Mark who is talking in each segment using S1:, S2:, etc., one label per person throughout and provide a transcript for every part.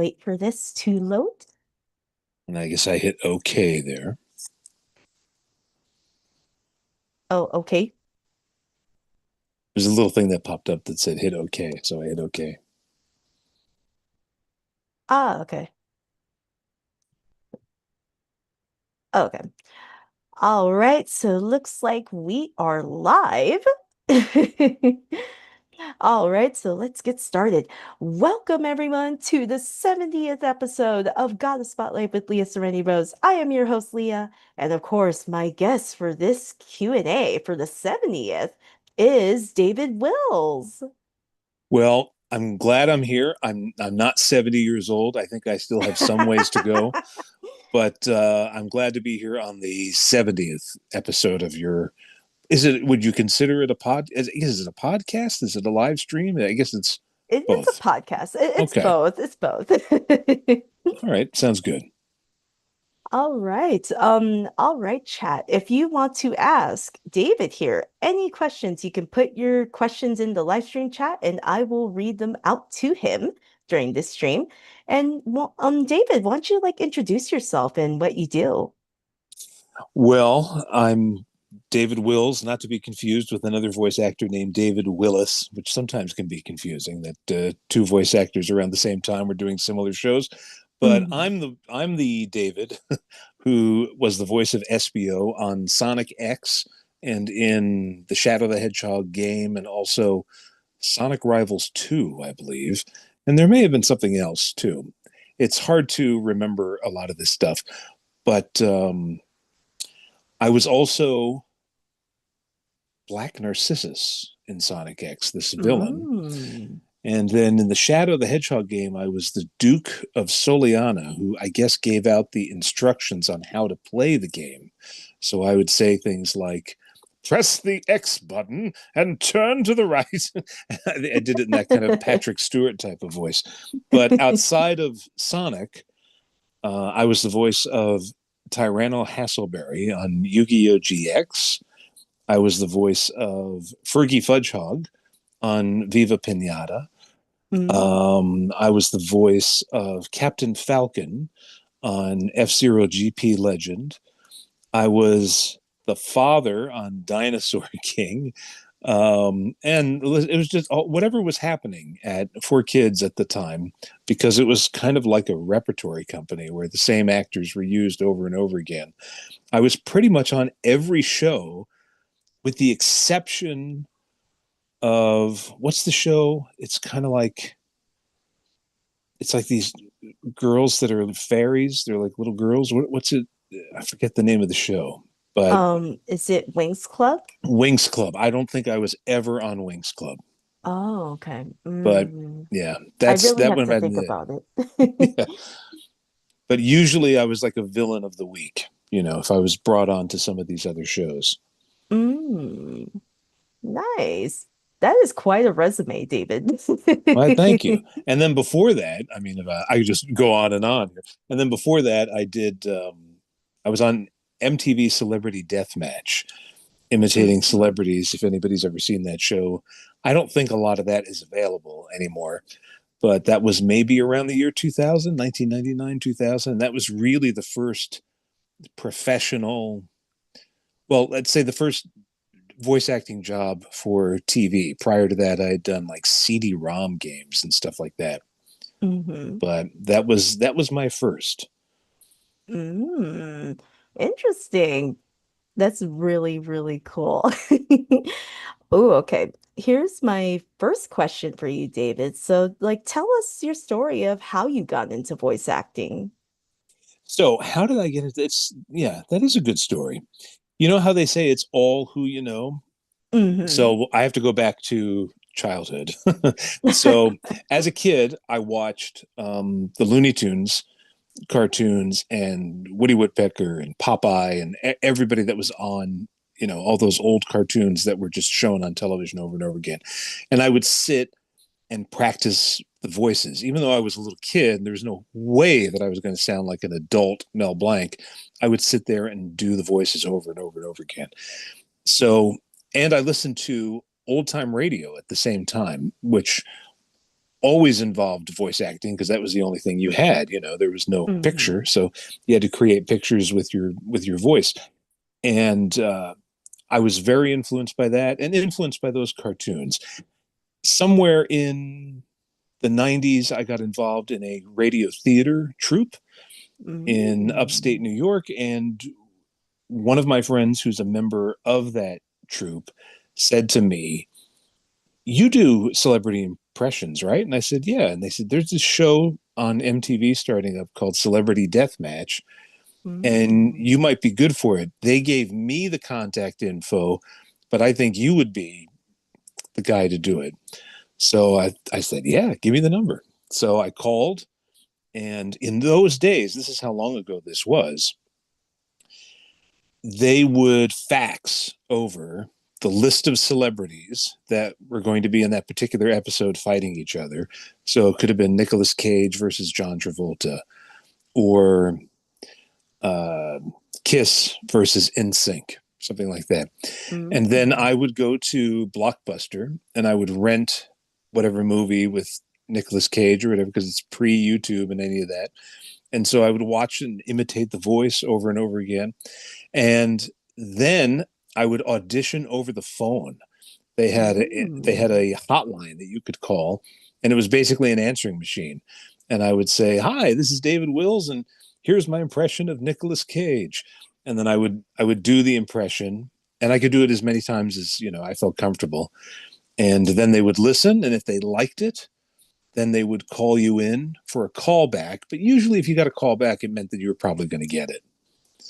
S1: wait for this to load.
S2: And I guess I hit OK there.
S1: Oh, okay.
S2: There's a little thing that popped up that said hit OK. So I hit OK.
S1: Ah, okay. Okay. All right, so looks like we are live. All right, so let's get started. Welcome everyone to the 70th episode of Goddess Spotlight with Liaserenityrose. I am your host, Leah, and of course, my guest for this Q&A for the 70th is David Wills.
S2: Well, I'm glad I'm here. I'm not 70 years old. I think I still have some ways to go, but I'm glad to be here on the 70th episode of your. Is it? Would you consider it a pod? Is it a podcast? Is it a live stream? I guess it's
S1: It's a
S2: both.
S1: podcast. It's
S2: Okay.
S1: both. It's both.
S2: All right. Sounds good.
S1: All right, chat. If you want to ask David here any questions, you can put your questions in the live stream chat and I will read them out to him during this stream. And David, why don't you like introduce yourself and what you do?
S2: Well, I'm David Wills, not to be confused with another voice actor named David Willis, which sometimes can be confusing that two voice actors around the same time were doing similar shows. But
S1: Mm.
S2: I'm the David who was the voice of Espio on Sonic X and in the Shadow the Hedgehog game, and also Sonic Rivals 2, I believe. And there may have been something else too. It's hard to remember a lot of this stuff, but I was also Black Narcissus in Sonic X, this villain.
S1: Mm.
S2: And then in the Shadow of the Hedgehog game, I was the Duke of Soliana, who I guess gave out the instructions on how to play the game. So I would say things like, press the X button and turn to the right. I did it in that kind of Patrick Stewart type of voice. But outside of Sonic, I was the voice of Tyranno Hasselberry on Yu-Gi-Oh! GX. I was the voice of Fergie Fudgehog on Viva Pinata.
S1: Mm.
S2: I was the voice of Captain Falcon on F-Zero GP Legend. I was the father on Dinosaur King. And it was just whatever was happening at for kids at the time, because it was kind of like a repertory company where the same actors were used over and over again. I was pretty much on every show with the exception of what's the show? It's like these girls that are fairies. They're like little girls. What's it? I forget the name of the show, but
S1: Is it Wings Club?
S2: Wings Club. I don't think I was ever on Wings Club,
S1: Oh, okay.
S2: but
S1: Mm.
S2: yeah,
S1: I
S2: that's
S1: really
S2: that
S1: have
S2: went
S1: to
S2: right in
S1: think
S2: the
S1: about it.
S2: yeah. But usually I was like a villain of the week. If I was brought on to some of these other shows.
S1: Mm. Nice. That is quite a resume, David.
S2: Well, thank you. And then before that, I mean, if I could just go on and on. And then before that, I was on MTV Celebrity Deathmatch, imitating
S1: Mhm.
S2: celebrities. If anybody's ever seen that show, I don't think a lot of that is available anymore. But that was maybe around the year 2000, 1999, 2000. That was really the first professional, well, let's say the first voice acting job for TV. Prior to that, I had done like CD-ROM games and stuff like that.
S1: Mhm.
S2: But that was my first.
S1: Mm. Interesting. That's really, really cool. Oh, okay. Here's my first question for you, David. So, like, tell us your story of how you got into voice acting.
S2: So how did I get into it's yeah, that is a good story. You know how they say it's all who you know?
S1: Hmm.
S2: So I have to go back to childhood. So as a kid, I watched the Looney Tunes cartoons and Woody Woodpecker and Popeye and everybody that was on, all those old cartoons that were just shown on television over and over again. And I would sit and practice the voices. Even though I was a little kid, and there was no way that I was going to sound like an adult Mel Blanc. I would sit there and do the voices over and over and over again. So, and I listened to old time radio at the same time, which always involved voice acting because that was the only thing you had. There was no
S1: Hmm.
S2: picture, so you had to create pictures with your voice. And I was very influenced by that and influenced by those cartoons. Somewhere in the 90s, I got involved in a radio theater troupe in upstate
S1: Mm.
S2: New York. And one of my friends, who's a member of that troupe, said to me, "You do celebrity impressions, right?" And I said, "Yeah." And they said, "There's this show on MTV starting up called Celebrity Deathmatch, and
S1: Mm.
S2: you might be good for it." They gave me the contact info, but I think you would be the guy to do it. So I said, "Yeah, give me the number." So I called. And in those days, this is how long ago this was, they would fax over the list of celebrities that were going to be in that particular episode fighting each other. So it could have been Nicolas Cage versus John Travolta, or uh, Kiss versus NSYNC, something like that. And then
S1: Mm.
S2: I would go to Blockbuster and I would rent whatever movie with Nicolas Cage or whatever, because it's pre YouTube and any of that. And so I would watch and imitate the voice over and over again. And then I would audition over the phone. They had
S1: Mm.
S2: a hotline that you could call, and it was basically an answering machine. And I would say, "Hi, this is David Wills, and here's my impression of Nicolas Cage." And then I would do the impression, and I could do it as many times as I felt comfortable. And then they would listen, and if they liked it, then they would call you in for a callback. But usually, if you got a call back, it meant that you were probably going to get it.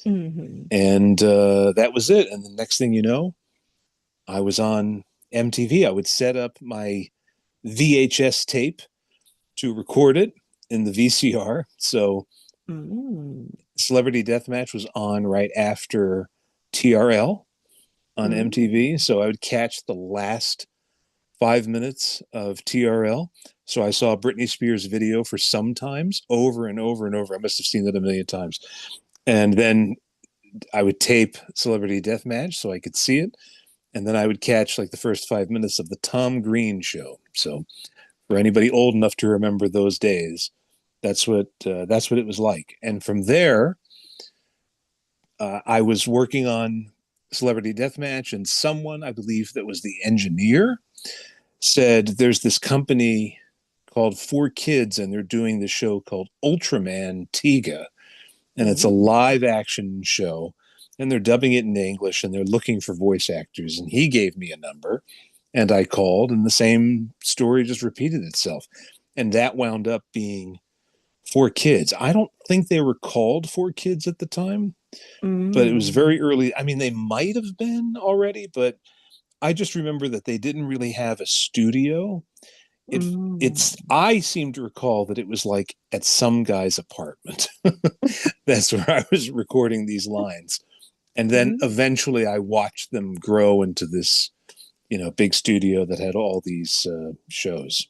S1: Mhm.
S2: And that was it. And the next thing you know, I was on MTV. I would set up my VHS tape to record it in the VCR. So
S1: Mm.
S2: Celebrity Deathmatch was on right after TRL on
S1: Mm.
S2: MTV. So I would catch the last 5 minutes of TRL. So I saw Britney Spears' video for sometimes over and over and over. I must have seen it a million times. And then I would tape Celebrity Deathmatch so I could see it. And then I would catch like the first 5 minutes of the Tom Green show. So for anybody old enough to remember those days, that's what it was like. And from there, I was working on Celebrity Deathmatch, and someone, I believe that was the engineer, said there's this company called Four Kids, and they're doing this show called Ultraman Tiga, and it's a
S1: Mm.
S2: live action show, and they're dubbing it in English, and they're looking for voice actors. And he gave me a number, and I called, and the same story just repeated itself. And that wound up being Four Kids. I don't think they were called Four Kids at the time, but it was
S1: Mm.
S2: very early. I mean, they might have been already, but I just remember that they didn't really have a studio. it
S1: Mm.
S2: it's I seem to recall that it was like at some guy's apartment. That's where I was recording these lines. And then
S1: Mm.
S2: eventually I watched them grow into this, big studio that had all these shows.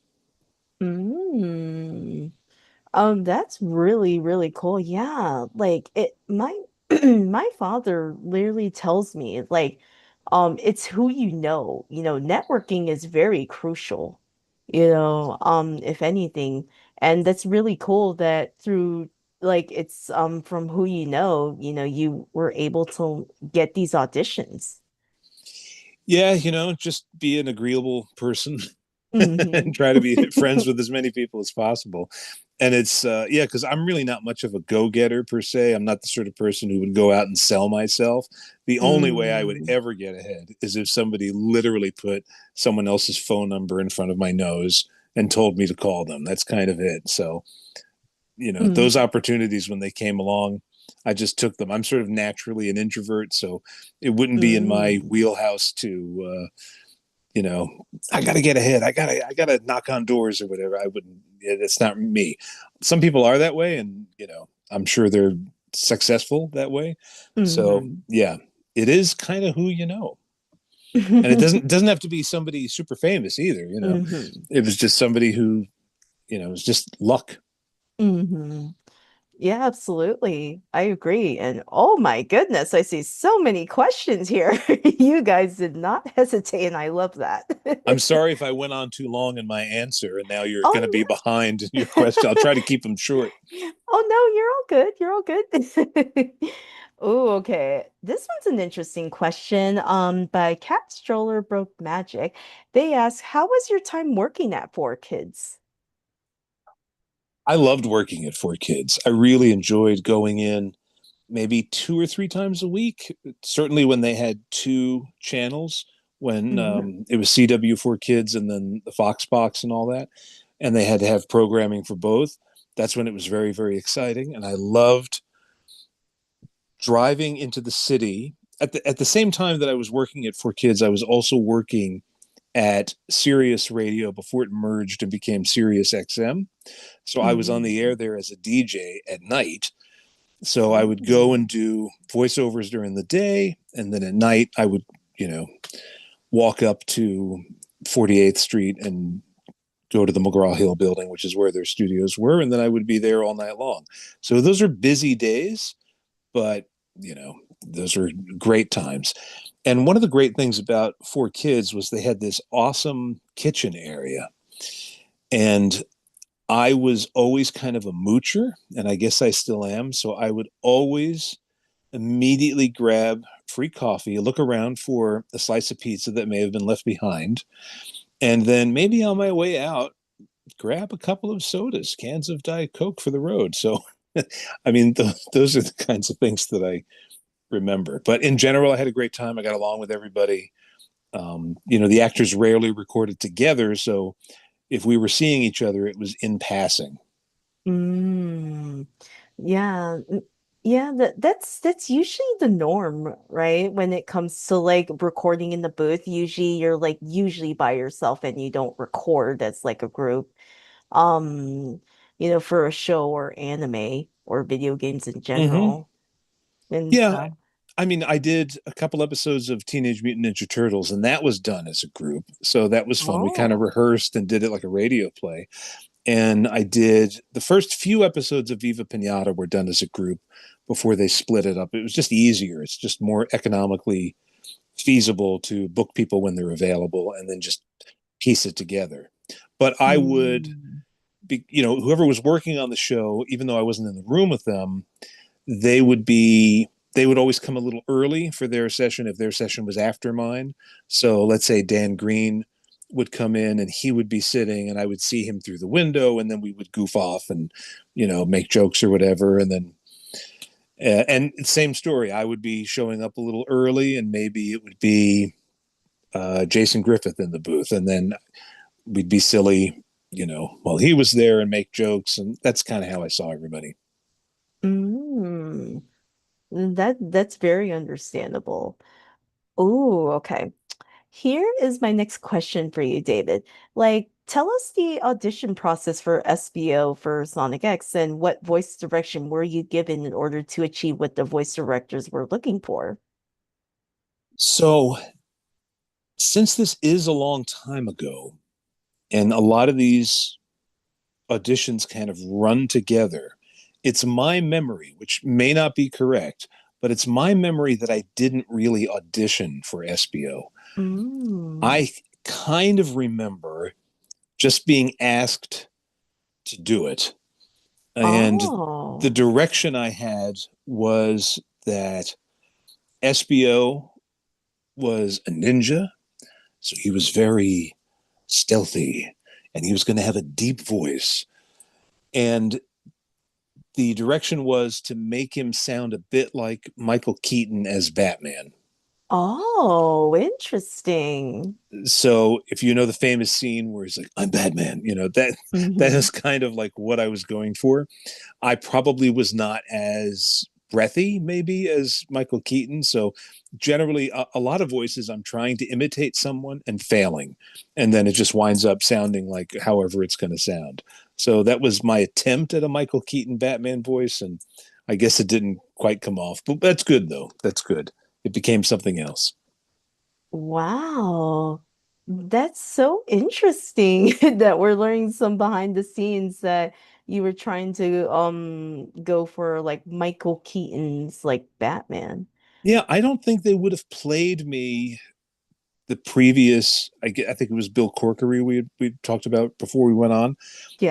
S1: Mm. That's really, really cool. Yeah, like it my my father literally tells me like it's who you know. You know, networking is very crucial, if anything. And that's really cool that through like it's from who you were able to get these auditions.
S2: Yeah, just be an agreeable person
S1: Hmm.
S2: and try to be friends with as many people as possible. And it's yeah, because I'm really not much of a go-getter per se. I'm not the sort of person who would go out and sell myself. The only way I would
S1: Mm.
S2: ever get ahead is if somebody literally put someone else's phone number in front of my nose and told me to call them. That's kind of it. So, those
S1: Mm.
S2: opportunities when they came along, I just took them. I'm sort of naturally an introvert, so it wouldn't be in my
S1: Mm.
S2: wheelhouse to you know, I got to get ahead. I gotta knock on doors or whatever. I wouldn't. It's not me. Some people are that way, and I'm sure they're successful that way. So
S1: Mm.
S2: yeah, it is kind of who you know, and it doesn't have to be somebody super famous either.
S1: Hmm.
S2: It was just somebody who, it was just luck.
S1: Hmm. Yeah, absolutely. I agree. And oh my goodness, I see so many questions here. You guys did not hesitate, and I love that.
S2: I'm sorry if I went on too long in my answer and now you're going to be
S1: Oh
S2: behind in your
S1: no.
S2: question. I'll try to keep them short.
S1: Oh no, you're all good. You're all good. Oh, okay. This one's an interesting question. By Cat Stroller Broke Magic. They ask, how was your time working at Four Kids?
S2: I loved working at Four Kids. I really enjoyed going in maybe 2 or 3 times a week. Certainly when they had two channels, when
S1: Hmm.
S2: it was CW for Kids and then the Fox Box and all that, and they had to have programming for both. That's when it was very, very exciting, and I loved driving into the city. At the same time that I was working at Four Kids, I was also working at Sirius Radio before it merged and became Sirius XM. So I was on the
S1: Mm.
S2: air there as a DJ at night. So I would go
S1: Oh.
S2: and do voiceovers during the day, and then at night I would, you know, walk up to 48th Street and go to the McGraw Hill building, which is where their studios were, and then I would be there all night long. So those are busy days, but those are great times. And one of the great things about Four Kids was they had this awesome kitchen area. And I was always kind of a moocher, and I guess I still am. So I would always immediately grab free coffee, look around for a slice of pizza that may have been left behind, and then maybe on my way out, grab a couple of sodas, cans of Diet Coke for the road. So, I mean, those are the kinds of things that I remember. But in general, I had a great time. I got along with everybody. The actors rarely recorded together, so if we were seeing each other, it was in passing.
S1: Mm. Yeah. Yeah, that's usually the norm, right? When it comes to like recording in the booth, usually you're like usually by yourself and you don't record as like a group. Um, for a show or anime or video games in
S2: Mm-hmm.
S1: general. And
S2: Yeah, I mean, I did a couple episodes of Teenage Mutant Ninja Turtles, and that was done as a group. So that was fun. We kind of
S1: oh.
S2: rehearsed and did it like a radio play. And I did the first few episodes of Viva Pinata were done as a group before they split it up. It was just easier. It's just more economically feasible to book people when they're available and then just piece it together. But I would
S1: Mm.
S2: be, whoever was working on the show, even though I wasn't in the room with them, they would be they would always come a little early for their session if their session was after mine. So let's say Dan Green would come in and he would be sitting and I would see him through the window and then we would goof off and make jokes or whatever and then and same story. I would be showing up a little early and maybe it would be Jason Griffith in the booth and then we'd be silly while he was there and make jokes and that's kind of how I saw everybody.
S1: Mm. That's very understandable. Oh, okay. Here is my next question for you, David. Like, tell us the audition process for SBO for Sonic X and what voice direction were you given in order to achieve what the voice directors were looking for?
S2: So since this is a long time ago and a lot of these auditions kind of run together, it's my memory, which may not be correct, but it's my memory that I didn't really audition for SBO.
S1: Mm.
S2: I kind of remember just being asked to do it. And the
S1: Oh.
S2: direction I had was that SBO was a ninja, so he was very stealthy and he was going to have a deep voice. And the direction was to make him sound a bit like Michael Keaton as Batman.
S1: Oh, interesting.
S2: So if you know the famous scene where he's like, "I'm Batman," that
S1: Hmm.
S2: is kind of like what I was going for. I probably was not as breathy maybe as Michael Keaton. So generally a lot of voices I'm trying to imitate someone and failing. And then it just winds up sounding like however it's going to sound. So that was my attempt at a Michael Keaton Batman voice. And I guess it didn't quite come off, but that's good though. That's good. It became something else.
S1: Wow. That's so interesting that we're learning some behind the scenes that you were trying to go for like Michael Keaton's like Batman.
S2: Yeah, I don't think they would have played me the previous. I think it was Bill Corkery we talked about before we went on.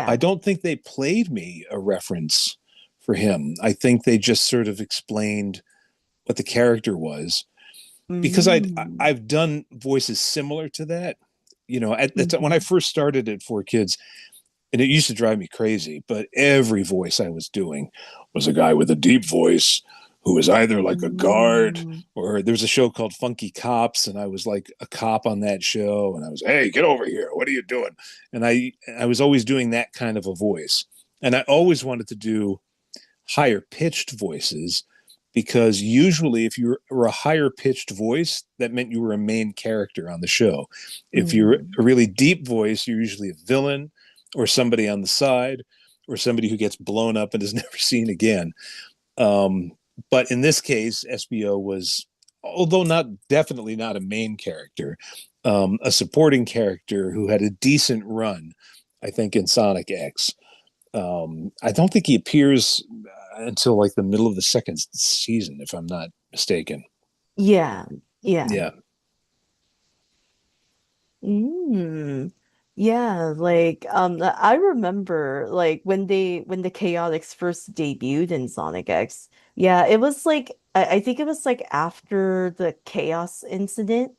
S2: I
S1: Yeah.
S2: don't think they played me a reference for him. I think they just sort of explained what the character was because
S1: Mm.
S2: I've done voices similar to that. At the time when I
S1: Hmm.
S2: first started at Four Kids, and it used to drive me crazy, but every voice I was doing was a guy with a deep voice who was either like a guard,
S1: Mm.
S2: or there was a show called Funky Cops, and I was like a cop on that show, and I was, hey, get over here, what are you doing? And I was always doing that kind of a voice, and I always wanted to do higher pitched voices, because usually if you were a higher pitched voice, that meant you were a main character on the show. If you're
S1: Hmm.
S2: a really deep voice, you're usually a villain or somebody on the side or somebody who gets blown up and is never seen again. Um, but in this case, SBO was, although not definitely not a main character, a supporting character who had a decent run, I think, in Sonic X. I don't think he appears until like the middle of the second season, if I'm not mistaken.
S1: Yeah. Yeah.
S2: Yeah.
S1: Mm. Yeah, like I remember like when the Chaotix first debuted in Sonic X. Yeah, it was like I think it was like after the Chaos incident.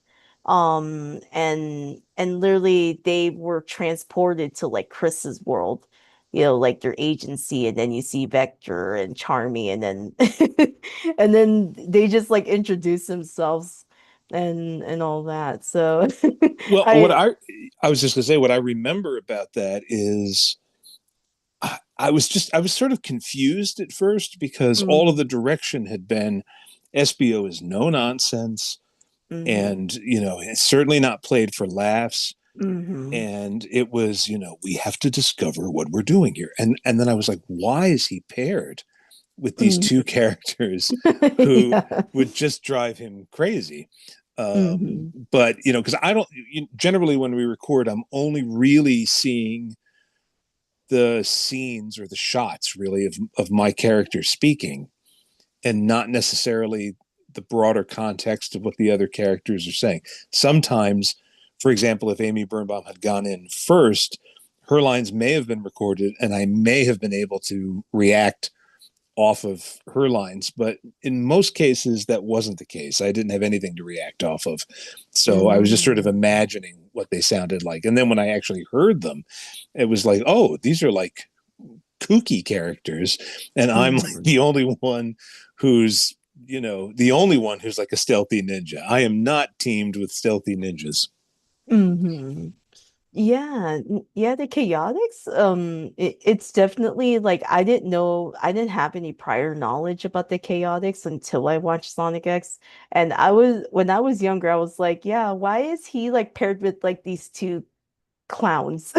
S1: And literally they were transported to like Chris's world, like their agency, and then you see Vector and Charmy, and then and then they just like introduce themselves and all that. So
S2: Well, what
S1: I
S2: I was just gonna say, what I remember about that is I was sort of confused at first because all of
S1: mm,
S2: the direction had been SBO is no nonsense,
S1: hmm
S2: and it's certainly not played for laughs.
S1: hmm
S2: And it was, we have to discover what we're doing here. And then I was like, why is he paired with these two
S1: hmm
S2: characters who
S1: Yeah.
S2: would just drive him crazy?
S1: Hmm
S2: But because I don't generally when we record, I'm only really seeing the scenes or the shots really of my character speaking, and not necessarily the broader context of what the other characters are saying. Sometimes, for example, if Amy Birnbaum had gone in first, her lines may have been recorded and I may have been able to react off of her lines, but in most cases that wasn't the case. I didn't have anything to react off of, so I was just sort of
S1: mm
S2: imagining what they sounded like, and then when I actually heard them, it was like, oh, these are like kooky characters, and I'm like
S1: hmm
S2: the only one who's the only one who's like a stealthy ninja. I am not teamed with stealthy ninjas.
S1: hmm Yeah, yeah, the chaotics, it's definitely like I didn't have any prior knowledge about the chaotics until I watched Sonic X. And when I was younger, I was like, yeah, why is he like paired with like these two clowns?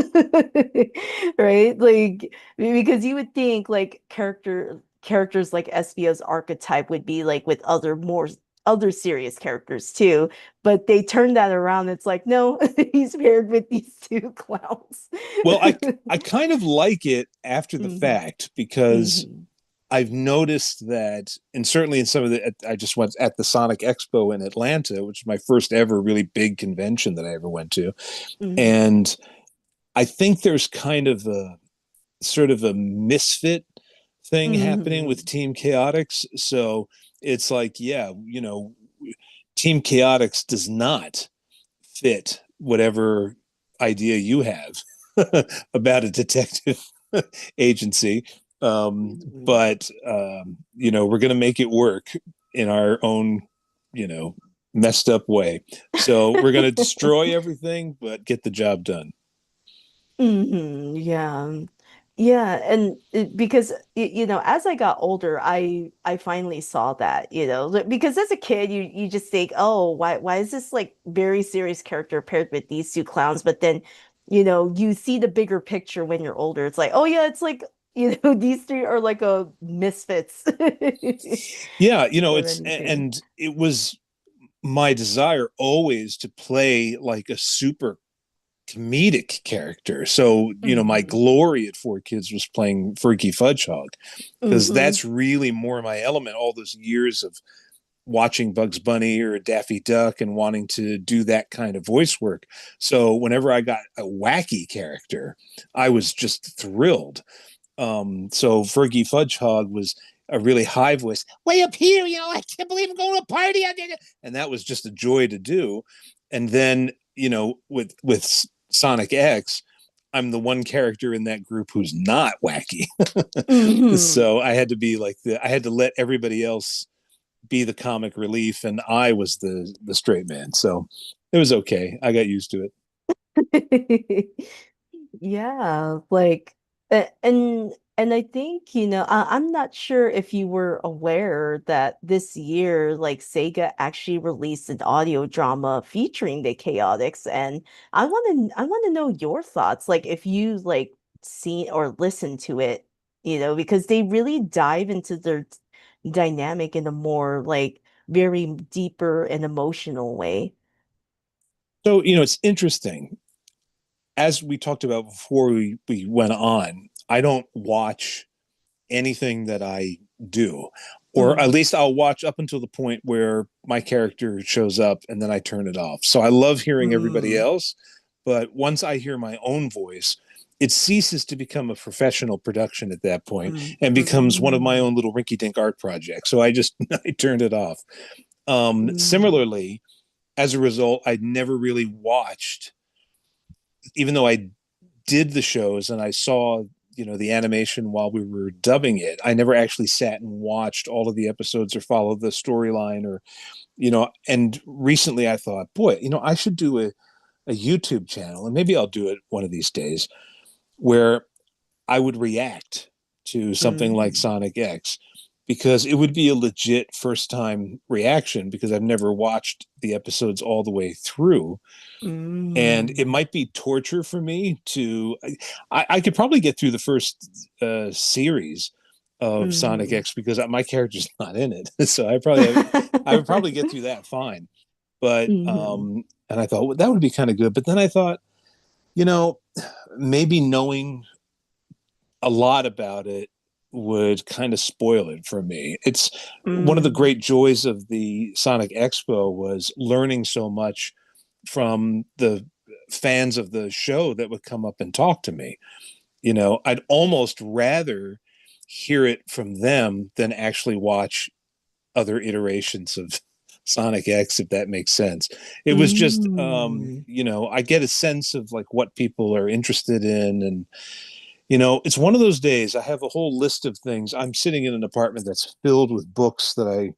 S1: Right? Like because you would think like characters like Espio's archetype would be like with other serious characters too, but they turned that around. It's like, no, he's paired with these two clowns.
S2: Well, I kind of like it after the
S1: Hmm
S2: fact, because
S1: hmm
S2: I've noticed that, and certainly in some of the, I just went at the Sonic Expo in Atlanta, which is my first ever really big convention that I ever went to.
S1: hmm
S2: And I think there's kind of a sort of a misfit thing happening with
S1: hmm
S2: Team Chaotix. So it's like, yeah, Team Chaotix does not fit whatever idea you have about a detective agency.
S1: hmm
S2: But we're going to make it work in our own, you know, messed up way. So we're going to destroy everything, but get the job done.
S1: Yeah. Yeah, and because as I got older, I finally saw that, because as a kid you just think, "Oh, why is this like very serious character paired with these two clowns?" But then, you see the bigger picture when you're older. It's like, "Oh yeah, it's like, these three are like a misfits."
S2: Yeah,
S1: Or
S2: it's
S1: anything.
S2: and it was my desire always to play like a super comedic character. So, my
S1: Mm-hmm.
S2: glory at Four Kids was playing Fergie Fudgehog because
S1: Mm-hmm.
S2: that's really more my element. All those years of watching Bugs Bunny or Daffy Duck and wanting to do that kind of voice work. So, whenever I got a wacky character, I was just thrilled. So Fergie Fudgehog was a really high voice, way up here, I can't believe I'm going to a party. And that was just a joy to do. And then, with Sonic X, I'm the one character in that group who's not wacky.
S1: Mm-hmm.
S2: So I had to be like I had to let everybody else be the comic relief, and I was the straight man. So it was okay. I got used to it.
S1: Yeah, like and I think, I'm not sure if you were aware that this year, like Sega actually released an audio drama featuring the Chaotix, and I want to know your thoughts, like if you like seen or listened to it, because they really dive into their dynamic in a more like very deeper and emotional way.
S2: So, it's interesting. As we talked about before we went on, I don't watch anything that I do, or at
S1: Mm,
S2: least I'll watch up until the point where my character shows up and then I turn it off. So I love hearing everybody
S1: mm,
S2: else, but once I hear my own voice, it ceases to become a professional production at that point
S1: mm,
S2: and becomes one of my
S1: mm.
S2: own little rinky dink art projects. So I just I turned it off.
S1: Mm,
S2: Similarly, as a result, I'd never really watched, even though I did the shows and I saw, the animation while we were dubbing it. I never actually sat and watched all of the episodes or followed the storyline or, and recently I thought, boy, I should do a YouTube channel, and maybe I'll do it one of these days, where I would react to something like
S1: mm,
S2: Sonic X, because it would be a legit first time reaction because I've never watched the episodes all the way through, and it
S1: mm,
S2: might be torture for me to I could probably get through the first series of Sonic
S1: mm.
S2: X because my character's not in it. So I would probably get through that fine. But
S1: Mhm,
S2: and I thought, well, that would be kind of good. But then I thought, you know maybe knowing a lot about it would kind of spoil it for me. It's one of the
S1: mm,
S2: great joys of the Sonic Expo was learning so much from the fans of the show that would come up and talk to me. I'd almost rather hear it from them than actually watch other iterations of Sonic X, if that makes sense. It was just,
S1: mm,
S2: I get a sense of like what people are interested in. And, it's one of those days. I have a whole list of things. I'm sitting in an apartment that's filled with books that I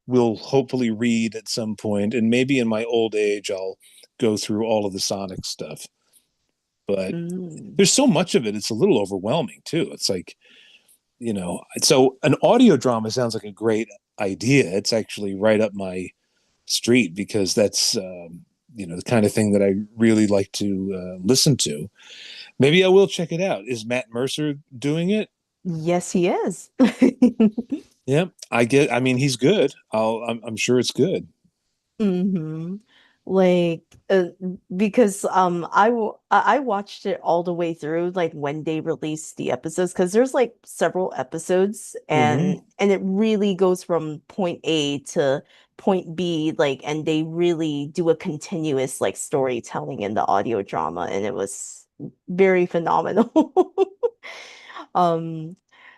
S2: will hopefully read at some point. And maybe in my old age, I'll go through all of the Sonic stuff. But
S1: mm,
S2: there's so much of it, it's a little overwhelming too. It's like, so an audio drama sounds like a great idea. It's actually right up my street because that's, the kind of thing that I really like to listen to. Maybe I will check it out. Is Matt Mercer doing it?
S1: yes, he is.
S2: Yeah, I mean, he's good. I'm sure it's good.
S1: hmm Like, because I watched it all the way through, like when they released the episodes, because there's like several episodes, and
S2: Mm-hmm.
S1: and it really goes from point A to point B, like, and they really do a continuous like storytelling in the audio drama, and it was very phenomenal. Um,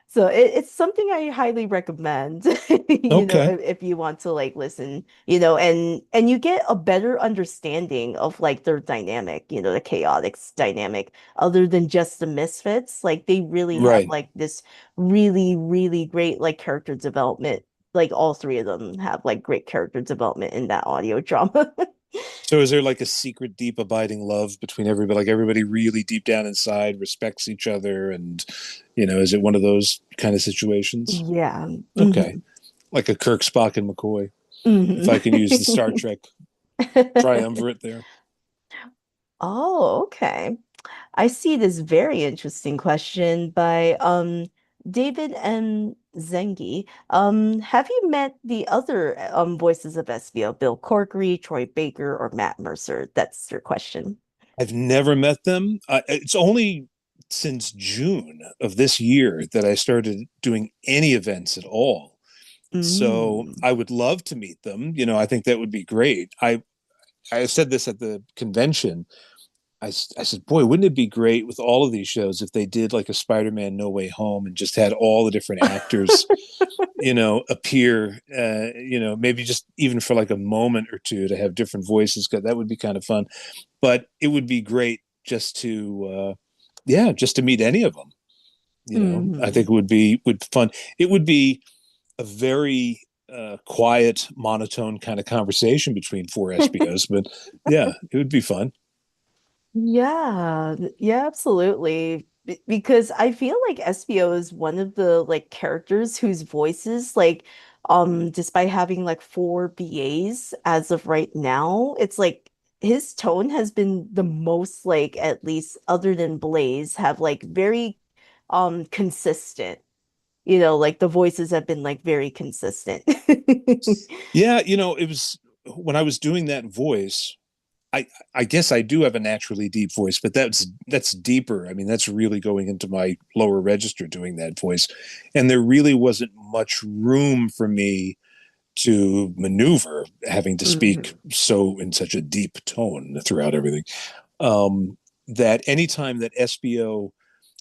S1: so it's something I highly recommend,
S2: Okay.
S1: if you want to like listen, and you get a better understanding of like their dynamic, the chaotic dynamic, other than just the misfits. Like they really have
S2: Right.
S1: like this really, really great like character development. Like all three of them have like great character development in that audio drama.
S2: So is there like a secret, deep, abiding love between everybody? Like everybody really deep down inside respects each other, and is it one of those kind of situations?
S1: Yeah.
S2: Okay,
S1: Hmm.
S2: like a Kirk, Spock, and McCoy. If
S1: Hmm.
S2: I can use the Star Trek triumvirate there.
S1: Oh, okay. I see this very interesting question by David M. Zengi. Have you met the other voices of Espio, Bill Corkery, Troy Baker, or Matt Mercer? That's your question.
S2: I've never met them. It's only since June of this year that I started doing any events at all. So
S1: Mm.
S2: I would love to meet them. I think that would be great. I said this at the convention. I said, boy, wouldn't it be great with all of these shows if they did like a Spider-Man No Way Home and just had all the different actors, appear, maybe just even for like a moment or two to have different voices. Cause that would be kind of fun. But it would be great just to meet any of them. I
S1: Mhm.
S2: think it would be fun. It would be a very quiet, monotone kind of conversation between four Espios, but yeah, it would be fun.
S1: Yeah, yeah, absolutely. Because I feel like Espio is one of the like characters whose voices despite having like four BAs as of right now, it's like his tone has been the most like at least other than Blaze have like very consistent. Like the voices have been like very consistent.
S2: Yeah, it was when I was doing that voice. I guess I do have a naturally deep voice, but that's deeper. I mean, that's really going into my lower register doing that voice, and there really wasn't much room for me to maneuver, having to speak
S1: Mhm.
S2: so in such a deep tone throughout everything. That anytime that SBO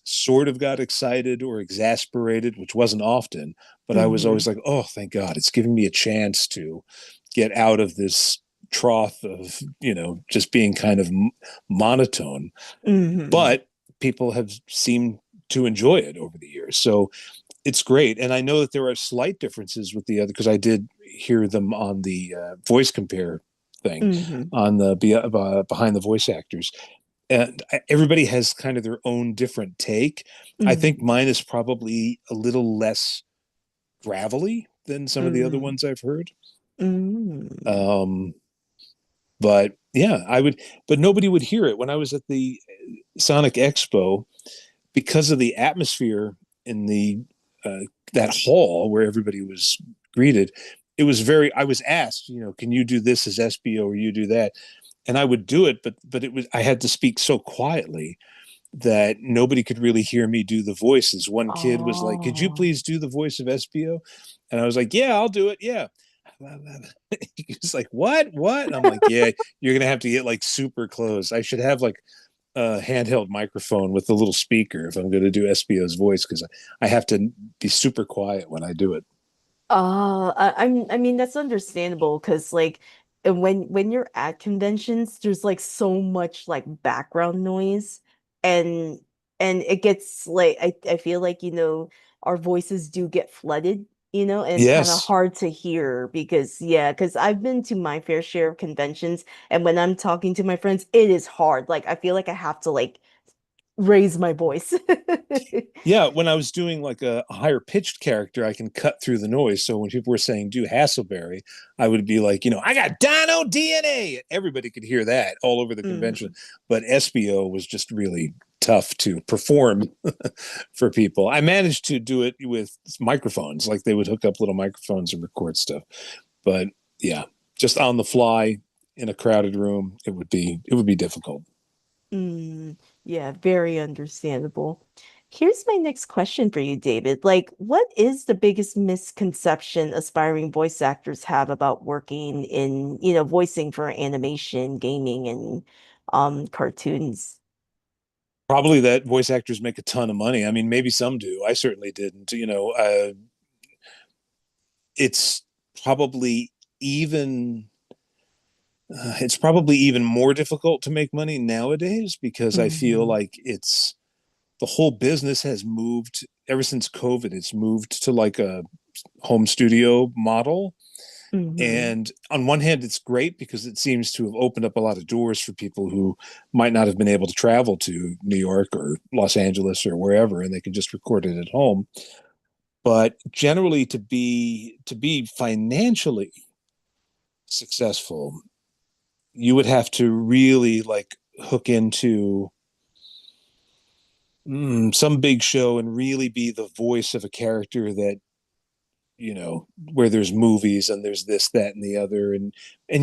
S2: sort of got excited or exasperated, which wasn't often, but I was always
S1: Mhm.
S2: like, oh, thank God, it's giving me a chance to get out of this trough of, just being kind of monotone.
S1: Mhm.
S2: But people have seemed to enjoy it over the years. So it's great. And I know that there are slight differences with the other, because I did hear them on the voice compare thing
S1: Mhm.
S2: on the behind the voice actors, and everybody has kind of their own different take. I think
S1: Mhm.
S2: mine is probably a little less gravelly than some of the other
S1: Mhm.
S2: ones I've heard.
S1: Mhm.
S2: Um, but yeah, but nobody would hear it when I was at the Sonic Expo because of the atmosphere in the uh, that hall where everybody was greeted. It was very. I was asked, can you do this as SBO or you do that, and I would do it, but it was I had to speak so quietly that nobody could really hear me do the voices. One kid was like, "Could you
S1: Oh.
S2: please do the voice of Espio?" And I was like, "Yeah, I'll do it. Yeah." He was like, "What? What?" And I'm like, "Yeah, you're gonna have to get like super close. I should have like a handheld microphone with a little speaker if I'm going to do Espio's voice because I have to be super quiet when I do it."
S1: I mean that's understandable because like when you're at conventions, there's like so much like background noise and it gets like I feel like, our voices do get flooded, and it's kind of
S2: Yes.
S1: hard to hear because yeah, because I've been to my fair share of conventions and when I'm talking to my friends, it is hard. Like I feel like I have to like raise my voice.
S2: Yeah, when I was doing like a higher pitched character, I can cut through the noise. So when people were saying do Hasselberry, I would be like, I got Dino DNA. Everybody could hear that all over the convention.
S1: Mhm.
S2: But SBO was just really tough to perform for people. I managed to do it with microphones, like they would hook up little microphones and record stuff. But yeah, just on the fly in a crowded room, it would be difficult.
S1: Yeah, very understandable. Here's my next question for you, David. Like, what is the biggest misconception aspiring voice actors have about working in, voicing for animation, gaming, and cartoons?
S2: Probably that voice actors make a ton of money. I mean, maybe some do. I certainly didn't. It's probably even it's probably even more difficult to make money nowadays because I feel
S1: Hmm.
S2: like it's the whole business has moved ever since COVID. It's moved to like a home studio model.
S1: Hmm.
S2: And on one hand, it's great because it seems to have opened up a lot of doors for people who might not have been able to travel to New York or Los Angeles or wherever, and they can just record it at home. But generally, to be financially successful, you would have to really like hook into some big show and really be the voice of a character that where there's movies and there's this, that, and the other, and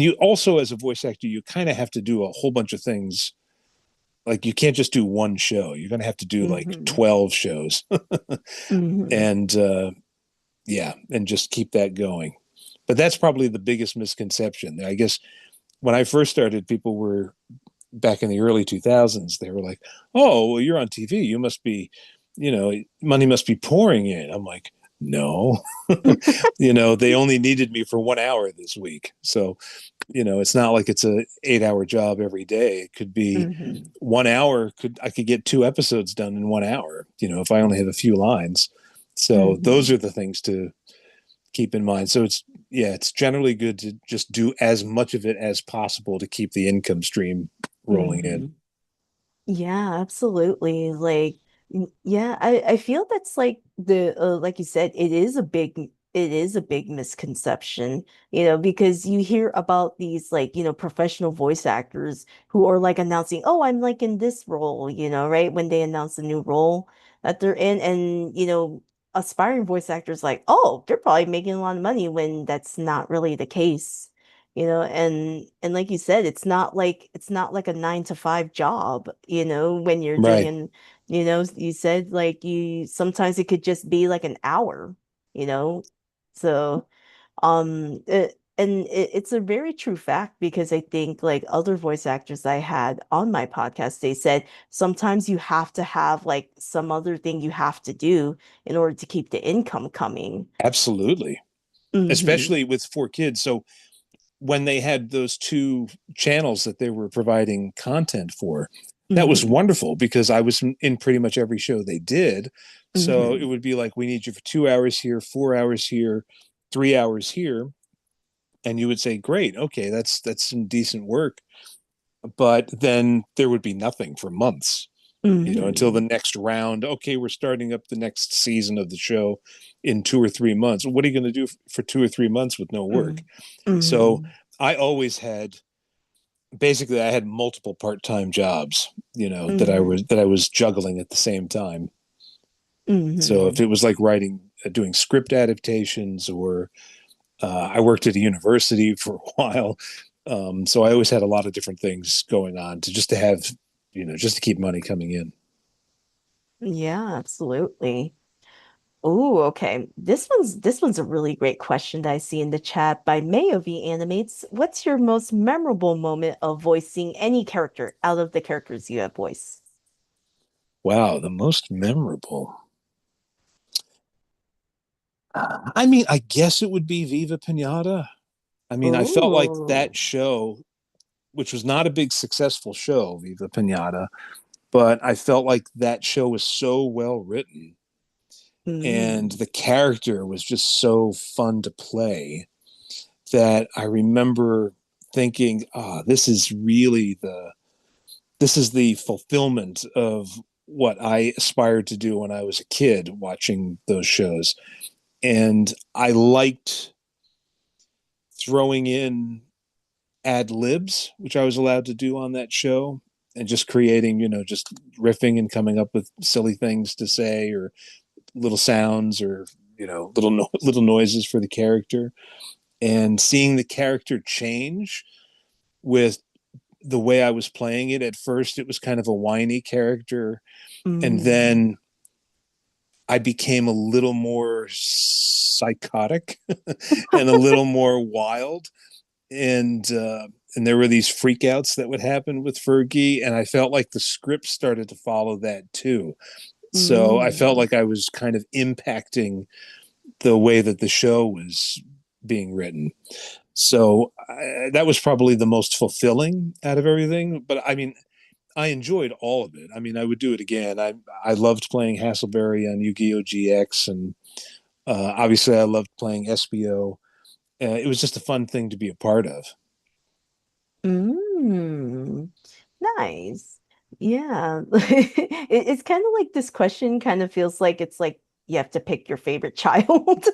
S2: you also as a voice actor you kind of have to do a whole bunch of things like you can't just do one show. You're going to have to do like
S1: Mm-hmm.
S2: 12 shows.
S1: Mm-hmm.
S2: And yeah, and just keep that going. But that's probably the biggest misconception. I guess when I first started, people were back in the early 2000s, they were like, "Oh, well, you're on TV. You must be, money must be pouring in." I'm like, "No." They only needed me for 1 hour this week. So, it's not like it's a 8 hour job every day. It could be
S1: Mm-hmm.
S2: 1 hour. I could get 2 episodes done in 1 hour, if I only have a few lines. So those
S1: Mm-hmm.
S2: are the things to keep in mind. So it's generally good to just do as much of it as possible to keep the income stream rolling in.
S1: Mm-hmm. Yeah, absolutely. Like, yeah, I feel that's like like you said, it is a big misconception, because you hear about these like, professional voice actors who are like announcing, oh, I'm like in this role, right? When they announce a new role that they're in, and aspiring voice actors like, oh, they're probably making a lot of money when that's not really the case. And like you said, it's not like a 9 to 5 job, when you're doing
S2: Right.
S1: an, you said like you sometimes it could just be like an hour, you know. So it's a very true fact because I think like other voice actors I had on my podcast, they said sometimes you have to have like some other thing you have to do in order to keep the income coming.
S2: Absolutely.
S1: Hmm.
S2: Especially with 4 kids. So when they had those two channels that they were providing content for, that was
S1: Hmm.
S2: wonderful because I was in pretty much every show they did. So it
S1: Hmm.
S2: would be like, we need you for 2 hours here, 4 hours here, 3 hours here. And you would say, great, okay, that's some decent work. But then there would be nothing for months, until the
S1: Hmm.
S2: next round. Okay, we're starting up the next season of the show in 2 or 3 months. What are you going to do for 2 or 3 months with no work? So
S1: Hmm.
S2: I always had basically I had multiple part-time jobs,
S1: Hmm.
S2: that I was juggling at the same time. So if
S1: Hmm.
S2: it was like doing script adaptations, or I worked at a university for a while. So I always had a lot of different things going on to have, just to keep money coming in.
S1: Yeah, absolutely. Oh, okay. This one's a really great question that I see in the chat by Mayovi Animates. What's your most memorable moment of voicing any character out of the characters you have voiced?
S2: Wow, the most memorable. I mean, I guess it would be Viva Pinata. I mean, I felt like
S1: Oh.
S2: that show, which was not a big successful show, Viva Pinata, but I felt like that show was so well written, and
S1: Mm.
S2: the character was just so fun to play, that I remember thinking, this is the fulfillment of what I aspired to do when I was a kid watching those shows. And I liked throwing in ad libs, which I was allowed to do on that show, and just creating, just riffing and coming up with silly things to say, or little sounds, or little noises for the character, and seeing the character change with the way I was playing it. At first, it was kind of a whiny character, and
S1: Mm.
S2: then I became a little more psychotic and a little more wild, and there were these freakouts that would happen with Fergie, and I felt like the script started to follow that too. So I felt
S1: Mm.
S2: like I was kind of impacting the way that the show was being written. So that was probably the most fulfilling out of everything. But I mean, I enjoyed all of it. I mean, I would do it again. I loved playing Hasselberry on Yu-Gi-Oh! GX, and obviously I loved playing Espio. It was just a fun thing to be a part of.
S1: Mm. Nice. Yeah. It's kind of like this question kind of feels like it's like you have to pick your favorite child.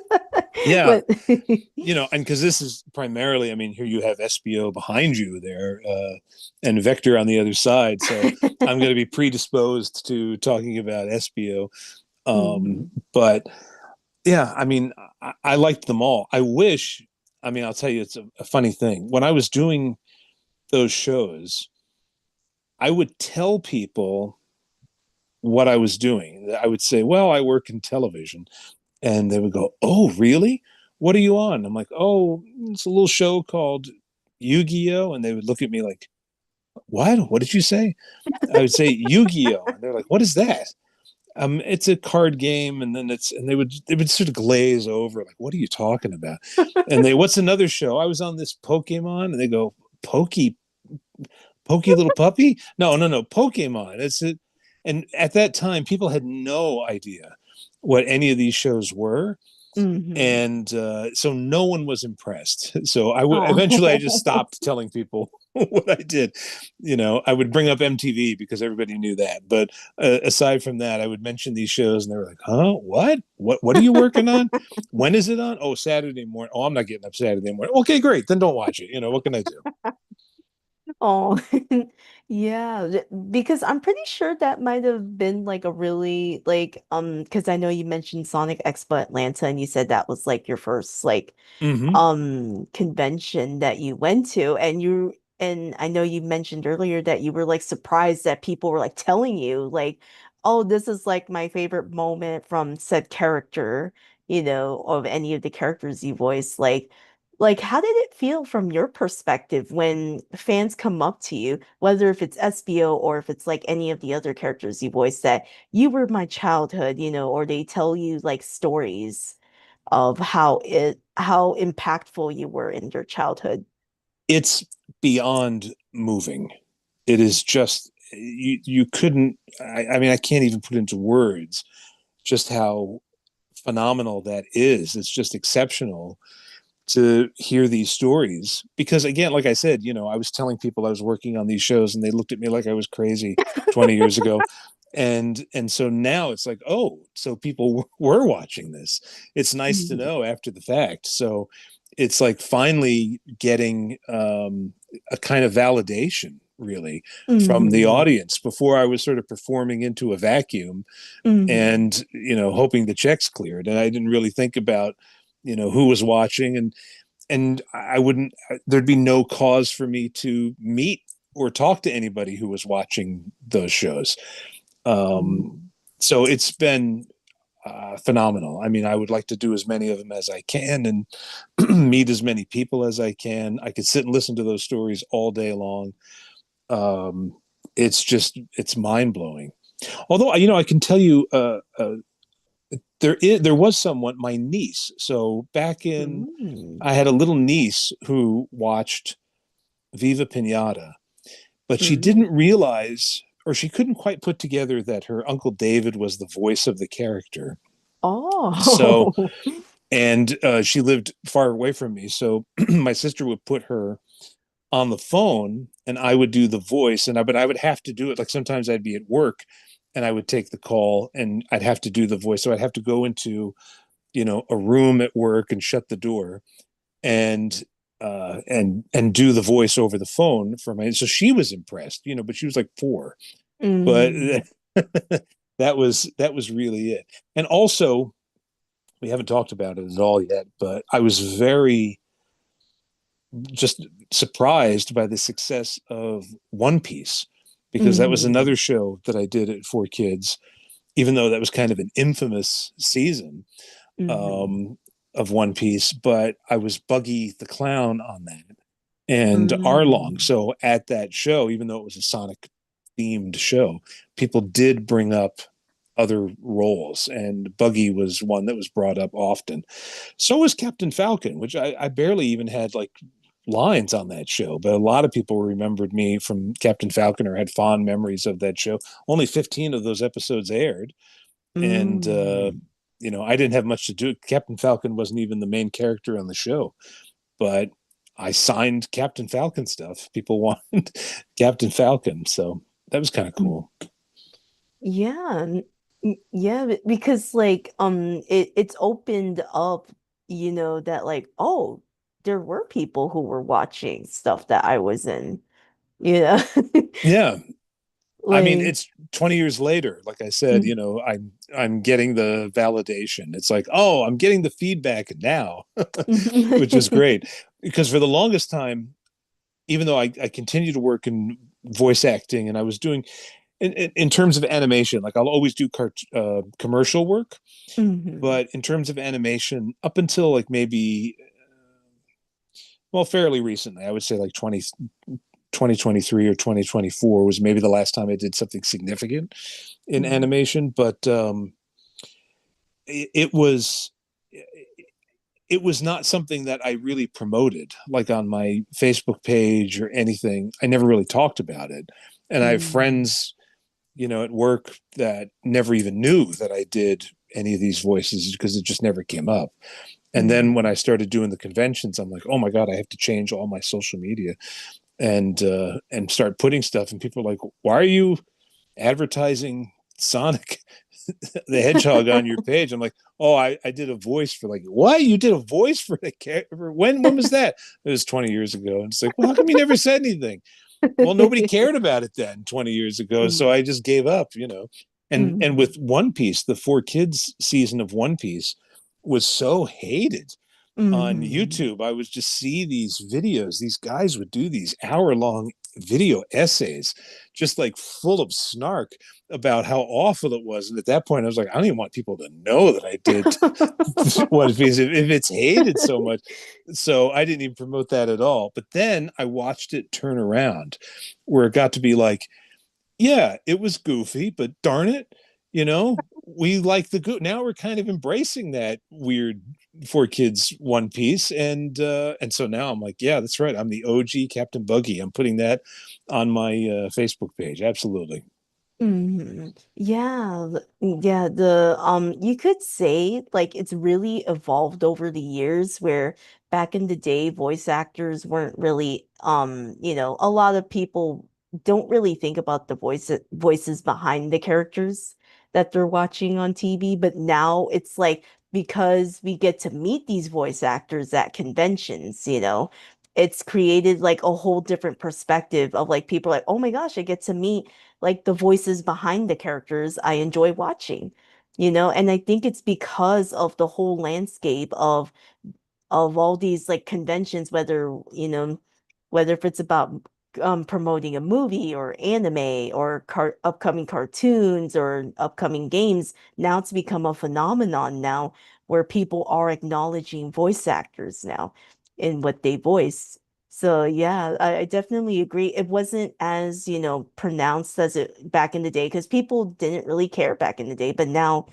S2: Yeah,
S1: But
S2: and because this is primarily, I mean, here you have SBO behind you there, and Vector on the other side. So I'm going to be predisposed to talking about SBO.
S1: Mhm.
S2: But yeah, I mean, I liked them all. I mean, I'll tell you, it's a funny thing. When I was doing those shows, I would tell people what I was doing. I would say, well, I work in television. And they would go, oh, really? What are you on? I'm like, oh, it's a little show called Yu-Gi-Oh! And they would look at me like, what? What did you say? I would say Yu-Gi-Oh! And they're like, what is that? It's a card game, and then they would sort of glaze over, like, what are you talking about? And what's another show? I was on this Pokemon, and they go, Pokey little puppy? No, no, no, Pokemon. It's it. And at that time, people had no idea what any of these shows were,
S1: Hmm.
S2: and so no one was impressed. So eventually I just
S1: Oh.
S2: stopped telling people what I did. I would bring up MTV because everybody knew that, but aside from that, I would mention these shows, and they were like, "Huh? What are you working on? When is it on? Oh, Saturday morning. Oh, I'm not getting up Saturday morning. Okay, great. Then don't watch it. What can I do?"
S1: Oh, yeah, because I'm pretty sure that might have been like a really because I know you mentioned Sonic Expo Atlanta and you said that was like your first
S2: Mm-hmm.
S1: convention that you went to and I know you mentioned earlier that you were like surprised that people were like telling you like, oh, this is like my favorite moment from said character, of any of the characters you voiced. Like, how did it feel from your perspective when fans come up to you, whether if it's Espio or if it's like any of the other characters you voiced that you were my childhood, or they tell you like stories of how impactful you were in your childhood.
S2: It's beyond moving. It is just you couldn't. I mean, I can't even put into words just how phenomenal that is. It's just exceptional to hear these stories because, again, like I said, I was telling people I was working on these shows, and they looked at me like I was crazy 20 years ago. And so now it's like, oh, so people were watching this. It's nice to
S1: Mhm.
S2: know after the fact. So it's like finally getting a kind of validation, really, from the
S1: Mhm.
S2: audience. Before, I was sort of performing into a vacuum
S1: Mhm.
S2: and hoping the checks cleared, and I didn't really think about who was watching, and I wouldn't, there'd be no cause for me to meet or talk to anybody who was watching those shows. um
S1: Mhm.
S2: so it's been phenomenal. I mean, I would like to do as many of them as I can, and meet as many people as I can. I could sit and listen to those stories all day long. um it's mind-blowing. Although, I can tell you, there was someone, my niece. So back in,
S1: Mhm.
S2: I had a little niece who watched Viva Pinata, but she
S1: Mhm.
S2: didn't realize, or she couldn't quite put together, that her Uncle David was the voice of the character. So,
S1: Oh.
S2: and she lived far away from me, so my sister would put her on the phone, and I would do the voice, but I would have to do it. Like, sometimes I'd be at work, and I would take the call, and I'd have to do the voice. So I'd have to go into a room at work and shut the door, and and do the voice over the phone for my. So she was impressed, but she was like 4. But
S1: Mm.
S2: that was really it. And also, we haven't talked about it at all yet, but I was very just surprised by the success of One Piece, because that was
S1: Mhm.
S2: another show that I did at 4 Kids, even though that was kind of an infamous season
S1: Mhm.
S2: um, of One Piece. But I was Buggy the Clown on that, and Arlong.
S1: Mm.
S2: So at that show, even though it was a Sonic themed show, people did bring up other roles, and Buggy was one that was brought up often. So was Captain Falcon, which I barely even had like lines on that show, but a lot of people remembered me from Captain Falcon or had fond memories of that show. Only 15 of those episodes aired, and
S1: Mm.
S2: I didn't have much to do. Captain Falcon wasn't even the main character on the show, but I signed Captain Falcon stuff. People wanted Captain Falcon, so that was kind of
S1: Mm.
S2: cool.
S1: Yeah, yeah, because like it's opened up, that like, oh, there were people who were watching stuff that I was in, you know.
S2: Yeah, I mean,
S1: Like
S2: it's 20 years later. Like I said,
S1: mm.
S2: I'm getting the validation. It's like, oh, I'm getting the feedback now, which is great. Because for the longest time, even though I continue to work in voice acting, and I was doing in terms of animation. Like I'll always do commercial work,
S1: Hmm.
S2: but in terms of animation, up until like maybe well, fairly recently, I would say like 2023 or 2024 was maybe the last time I did something significant in
S1: Hmm.
S2: animation. But it was it was not something that I really promoted, like on my Facebook page or anything. I never really talked about it. And I have
S1: Hmm.
S2: friends, at work that never even knew that I did any of these voices because it just never came up. And then when I
S1: Hmm.
S2: started doing the conventions, I'm like, oh my God, I have to change all my social media and start putting stuff. And people are like, why are you advertising Sonic the Hedgehog on your page? I'm like, oh, I did a voice for like, what? You did a voice for the character? When was that? It was 20 years ago. And it's like, well, how come you never said anything? Well, nobody cared about it then 20 years ago. So I just gave up. And
S1: Hmm.
S2: with One Piece, the 4 Kids season of One Piece was so hated on
S1: Hmm.
S2: YouTube. I would just see these videos. These guys would do these hour-long video essays, just like full of snark about how awful it was. And at that point, I was like, I don't even want people to know that I did One Piece if it's hated so much. So I didn't even promote that at all. But then I watched it turn around, where it got to be like, yeah, it was goofy, but darn it, we like the good. Now we're kind of embracing that weird 4 Kids One Piece, and so now I'm like, yeah, that's right. I'm the OG Captain Buggy. I'm putting that on my Facebook page. Absolutely.
S1: Yeah, yeah, the you could say like it's really evolved over the years where back in the day voice actors weren't really a lot of people don't really think about the voices behind the characters that they're watching on TV, but now it's like because we get to meet these voice actors at conventions, it's created like a whole different perspective of like people like, oh my gosh, I get to meet like the voices behind the characters I enjoy watching, and I think it's because of the whole landscape of all these like conventions, whether if it's about promoting a movie or anime or upcoming cartoons or upcoming games. Now it's become a phenomenon now where people are acknowledging voice actors now in what they voice. So yeah, I definitely agree. It wasn't as, pronounced as it back in the day because people didn't really care back in the day, but now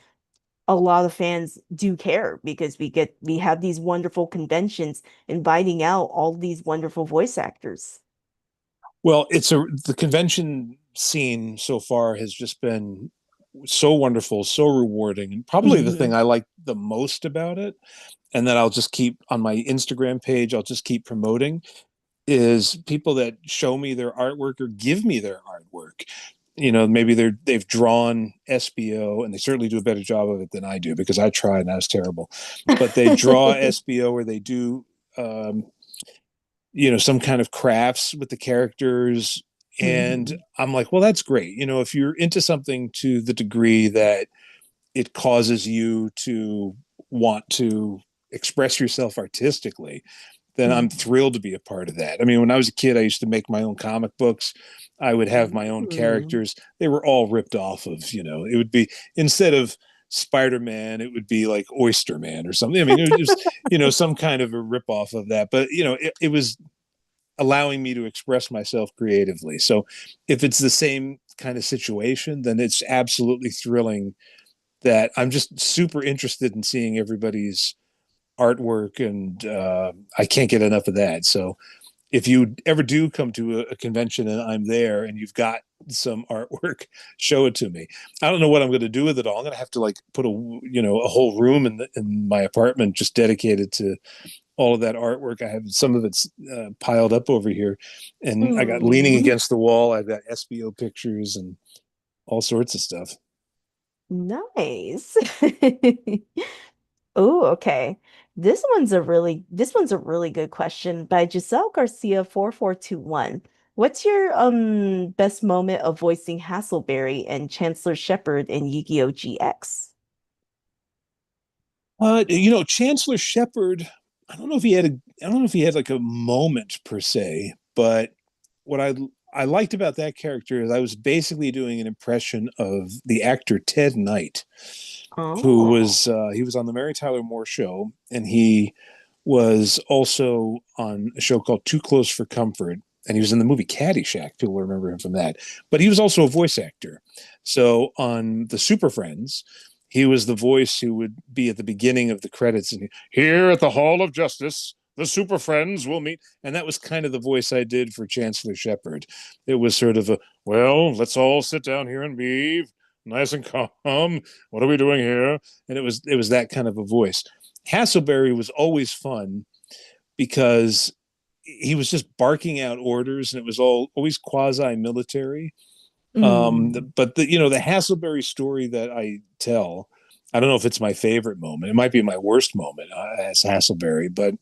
S1: a lot of fans do care because we have these wonderful conventions inviting out all these wonderful voice actors.
S2: Well, the convention scene so far has just been so wonderful, so rewarding, and probably the thing
S1: Hmm.
S2: I like the most about it, and that I'll just keep on my Instagram page. I'll just keep promoting is people that show me their artwork or give me their artwork. Maybe they've drawn Espio, and they certainly do a better job of it than I do because I tried and I was terrible. But they draw Espio, or they do, um, some kind of crafts with the characters. And
S1: Hmm.
S2: I'm like, well, that's great. If you're into something to the degree that it causes you to want to express yourself artistically, then I'm
S1: Hmm.
S2: thrilled to be a part of that. I mean, when I was a kid, I used to make my own comic books. I would have my own
S1: Ooh.
S2: characters. They were all ripped off of, it would be instead of Spider-Man, it would be like Oyster Man or something. I mean, it was just, some kind of a rip off of that. But, it was allowing me to express myself creatively. So if it's the same kind of situation, then it's absolutely thrilling that I'm just super interested in seeing everybody's artwork, and I can't get enough of that. So if you ever do come to a convention and I'm there and you've got some artwork, show it to me. I don't know what I'm going to do with it all. I'm going to have to like put a whole room in my apartment just dedicated to all of that artwork. I have some of it's piled up over here, and I got leaning
S1: Mm.
S2: against the wall. I've got SBO pictures and all sorts of stuff.
S1: Nice. Oh, okay. This one's a really good question by Giselle Garcia 4421. What's your best moment of voicing Hasselberry and Chancellor Shepard in Yu-Gi-Oh! GX?
S2: Chancellor Shepard. I don't know if he had like a moment per se, but what I liked about that character is I was basically doing an impression of the actor Ted Knight, who
S1: Oh.
S2: was he was on the Mary Tyler Moore Show, and he was also on a show called Too Close for Comfort, and he was in the movie Caddyshack. People remember him from that, but he was also a voice actor. So on the Super Friends, he was the voice who would be at the beginning of the credits, and here at the Hall of Justice, the Super Friends will meet. And that was kind of the voice I did for Chancellor Shepard. It was sort of a, well, let's all sit down here and be nice and calm. What are we doing here? And it was that kind of a voice. Hasselberry was always fun because he was just barking out orders, and it was all always quasi military.
S1: Mm.
S2: But the Hasselberry story that I tell, I don't know if it's my favorite moment. It might be my worst moment as Hasselberry, but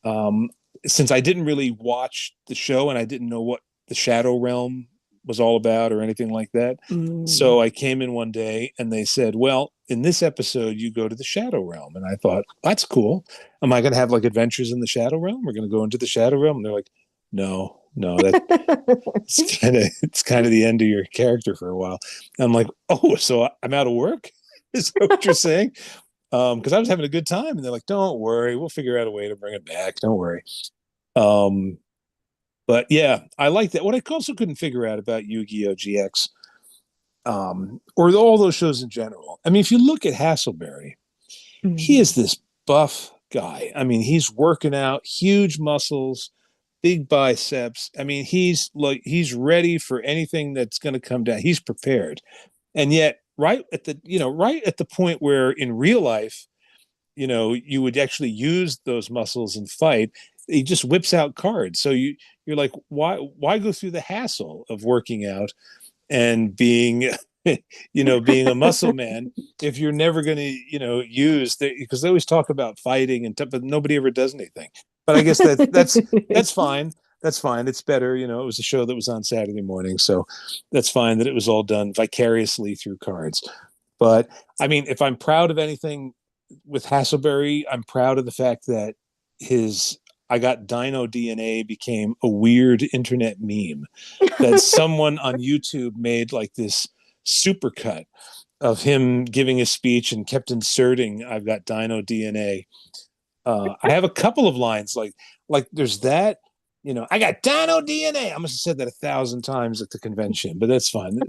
S2: um, since I didn't really watch the show and I didn't know what the Shadow Realm was all about or anything like that.
S1: Mm.
S2: So I came in one day and they said, well, in this episode, you go to the Shadow Realm. And I thought, that's cool. Am I going to have like adventures in the Shadow Realm? We're going to go into the Shadow Realm. And they're like, no, no, it's kind of the end of your character for a while. And I'm like, oh, so I'm out of work? Is that what you're saying? Because I was having a good time, and they're like, "Don't worry, we'll figure out a way to bring it back. Don't worry." Um, but yeah, I like that. What I also couldn't figure out about Yu-Gi-Oh! GX, or all those shows in general. I mean, if you look at Hasselberry, he is
S1: Mm.
S2: this buff guy. I mean, he's working out, huge muscles, big biceps. I mean, he's ready for anything that's going to come down. He's prepared, and yet, right at the point where in real life you would actually use those muscles and fight, he just whips out cards. So you're like, why go through the hassle of working out and being being a muscle man if you're never going to use because they always talk about fighting but nobody ever does anything. But I guess that's fine. That's fine. It's better. It was a show that was on Saturday morning, so that's fine that it was all done vicariously through cards. But I mean, if I'm proud of anything with Hasselberry, I'm proud of the fact that his I got Dino DNA became a weird internet meme that someone on YouTube made like this supercut of him giving a speech and kept inserting I've got Dino DNA. I have a couple of lines like there's that, I got Dino DNA. I must have said that 1,000 times at the convention, but that's fine.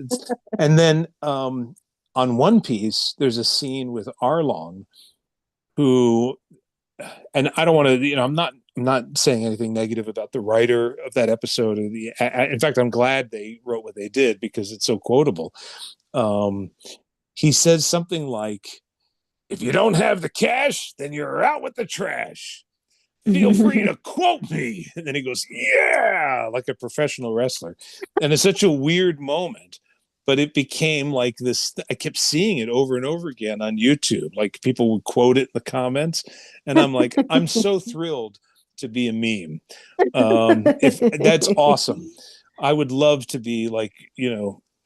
S2: And then on One Piece, there's a scene with Arlong who, and I don't want to, I'm not saying anything negative about the writer of that episode. In fact, I'm glad they wrote what they did because it's so quotable. Um, he says something like, "If you don't have the cash, then you're out with the trash. Feel free to quote me." And then he goes, "Yeah," like a professional wrestler. And it's such a weird moment, but it became like this. I kept seeing it over and over again on YouTube. Like people would quote it in the comments. And I'm like, I'm so thrilled to be a meme. If that's awesome. I would love to be like,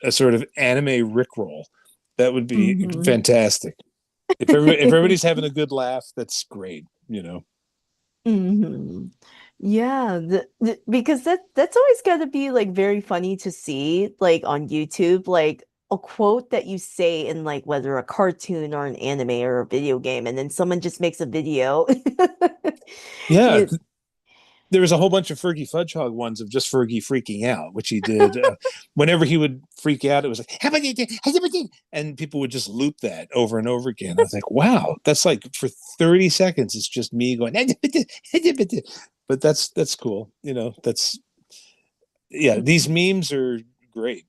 S2: a sort of anime Rickroll. That would be
S1: Mhm.
S2: fantastic. If everybody's having a good laugh, that's great.
S1: Hmm. Yeah, because that's always got to be like very funny to see like on YouTube, like a quote that you say in like whether a cartoon or an anime or a video game, and then someone just makes a video.
S2: Yeah,
S1: Yeah.
S2: there was a whole bunch of Fergie Fudgehog ones of just Fergie freaking out, which he did. Whenever he would freak out, it was like, and people would just loop that over and over again. I was like, wow, that's like for 30 seconds, it's just me going, but that's cool. Yeah, these memes are great.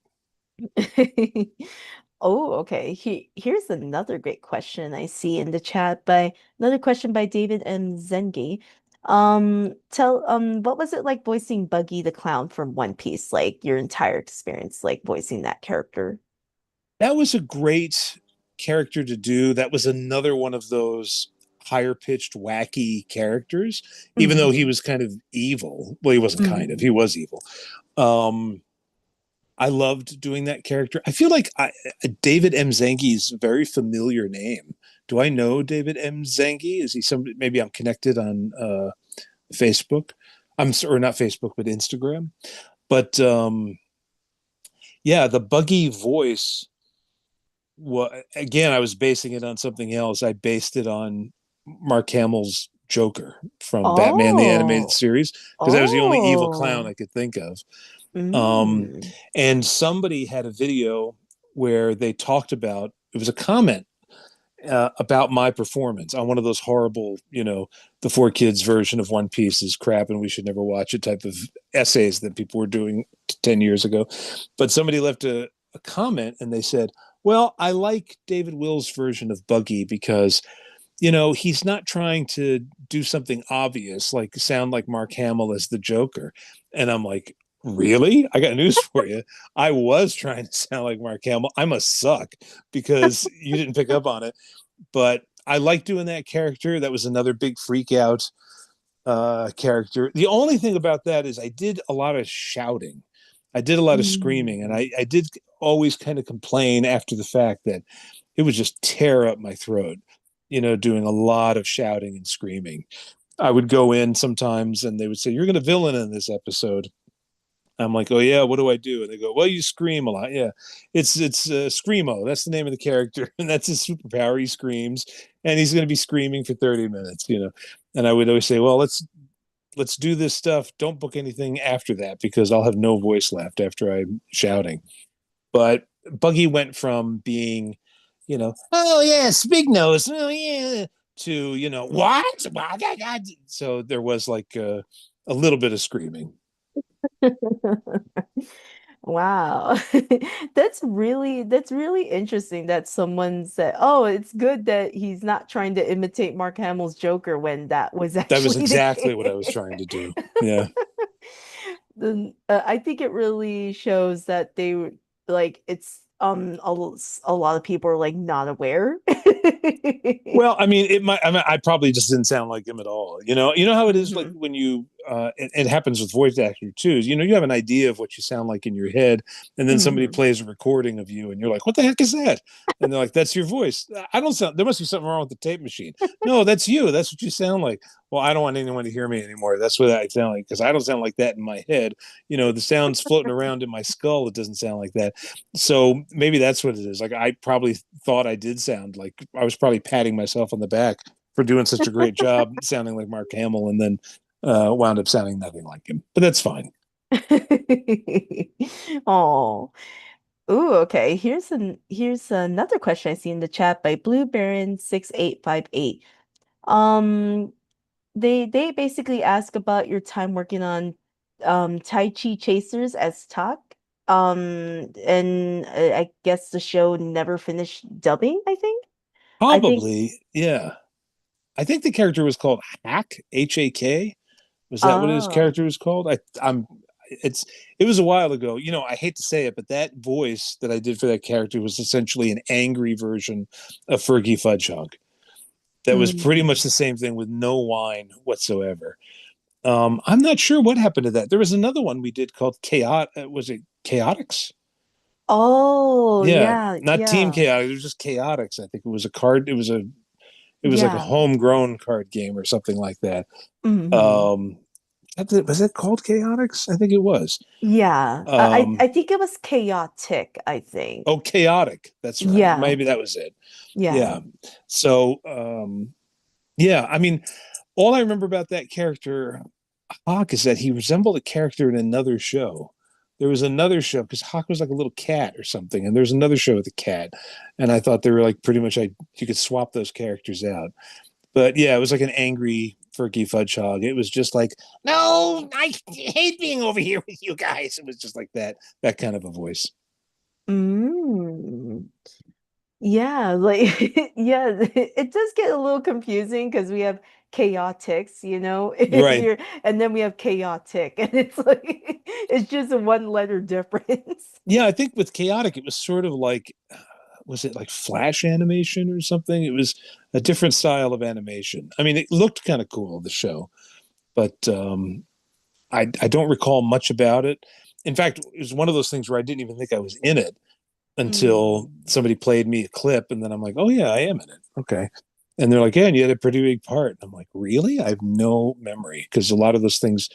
S1: Oh, okay. Here's another great question I see in the chat by another question by David M. Zengi. What was it like voicing Buggy the Clown from One Piece? Like your entire experience, like voicing that character.
S2: That was a great character to do. That was another one of those higher pitched, wacky characters, even though he
S1: Mm.
S2: was kind of evil. Well, he wasn't kind of,
S1: Mm.
S2: he was evil. Um, I loved doing that character. I feel like David M. Zangi's a very familiar name. Do I know David M. Zangi? Is he somebody? Maybe I'm connected on Facebook. Or not Facebook, but Instagram. But yeah, the Buggy voice. Well, again, I was basing it on something else. I based it on Mark Hamill's Joker from Batman the Animated
S1: Oh,
S2: Series because that was the only evil clown
S1: oh,
S2: I could think of. Um,
S1: mm,
S2: and somebody had a video where they talked about it was a comment about my performance on one of those horrible, the four kids version of One Piece is crap and we should never watch it type of essays that people were doing 10 years ago. But somebody left a comment and they said, well, I like David Will's version of Buggy because he's not trying to do something obvious, like sound like Mark Hamill as the Joker. And I'm like, really? I got news for you. I was trying to sound like Mark Hamill. I must suck because you didn't pick up on it. But I like doing that character. That was another big freak out character. The only thing about that is I did a lot of shouting. I did a lot of screaming, and
S1: mm.
S2: I did always kind of complain after the fact that it would just tear up my throat, doing a lot of shouting and screaming. I would go in sometimes and they would say, you're going to villain in this episode. I'm like, oh yeah, what do I do? And they go, well, you scream a lot. Yeah, it's Screamo. That's the name of the character, and that's his superpower. He screams, and he's going to be screaming for 30 minutes. And I would always say, well, let's do this stuff. Don't book anything after that because I'll have no voice left after I'm shouting. But Buggy went from being, oh yeah, Big Nose, oh yeah, to what? So there was like a little bit of screaming.
S1: Wow. That's really interesting that someone said, "Oh, it's good that he's not trying to imitate Mark Hamill's Joker," when that was
S2: That was
S1: actually the
S2: exactly what I
S1: case.
S2: was trying to do. Yeah.
S1: Then I think it really shows that like it's a lot of people are like not aware.
S2: Well, I mean, I probably just didn't sound like him at all. You know how it is like
S1: Hmm.
S2: when it happens with voice actors too. You have an idea of what you sound like in your head, and then somebody
S1: Hmm.
S2: plays a recording of you, and you're like, "What the heck is that?" And they're like, "That's your voice." I don't sound. There must be something wrong with the tape machine. No, that's you. That's what you sound like. Well, I don't want anyone to hear me anymore. That's what I sound like because I don't sound like that in my head. The sounds floating around in my skull. It doesn't sound like that. So maybe that's what it is. Like I probably thought I did sound like I was probably patting myself on the back for doing such a great job sounding like Mark Hamill and then wound up sounding nothing like him. But that's fine.
S1: Oh. Ooh, okay. Here's another question I see in the chat by Blue Baron 6858. Um, they basically ask about your time working on Tai Chi Chasers as talk. And I guess the show never finished dubbing, I think. I think
S2: Probably, yeah. I think the character was called Hack, Hak. Was that what his
S1: oh.
S2: character was called? It was a while ago. I hate to say it, but that voice that I did for that character was essentially an angry version of Fergie Fudgehog. That was pretty much
S1: Mm.
S2: the same thing with no whine whatsoever. I'm not sure what happened to that. There was another one we did called Chaot. Was it Chaotix?
S1: Oh,
S2: Yeah,
S1: yeah,
S2: not Team
S1: yeah.
S2: Chaotix. It was just Chaotix. I think it was a card. It was like a
S1: Yeah.
S2: homegrown card game or something like that.
S1: Hmm.
S2: Um, was it called Chaotix? I think it was.
S1: Yeah. I
S2: Um,
S1: think it was chaotic, I think.
S2: oh, Chaotic. That's right.
S1: Yeah.
S2: Maybe that was it.
S1: Yeah.
S2: Yeah. So, yeah. I mean, all I remember about that character Hawk is that he resembled a character in another show. There was another show because Hawk was like a little cat or something, and there's another show with a cat, and I thought they were like pretty much you could swap those characters out. But yeah, it was like an angry Fergie Fudgehog. It was just like, no, I hate being over here with you guys. It was just like that kind of a voice.
S1: Mm. Yeah, like yeah, it does get a little confusing because we have chaotics,
S2: Right.
S1: here, and then we have chaotic, and it's like it's just a one letter difference.
S2: Yeah, I think with Chaotic, it was sort of like, was it like Flash animation or something? It was a different style of animation. I mean, it looked kind of cool, the show, but I don't recall much about it. In fact, it was one of those things where I didn't even think I was in it until
S1: Mm.
S2: somebody played me a clip, and then I'm like, oh yeah, I am in it. Okay. And they're like, yeah, and you had a pretty big part. And I'm like, really? I have no memory because a lot of those things,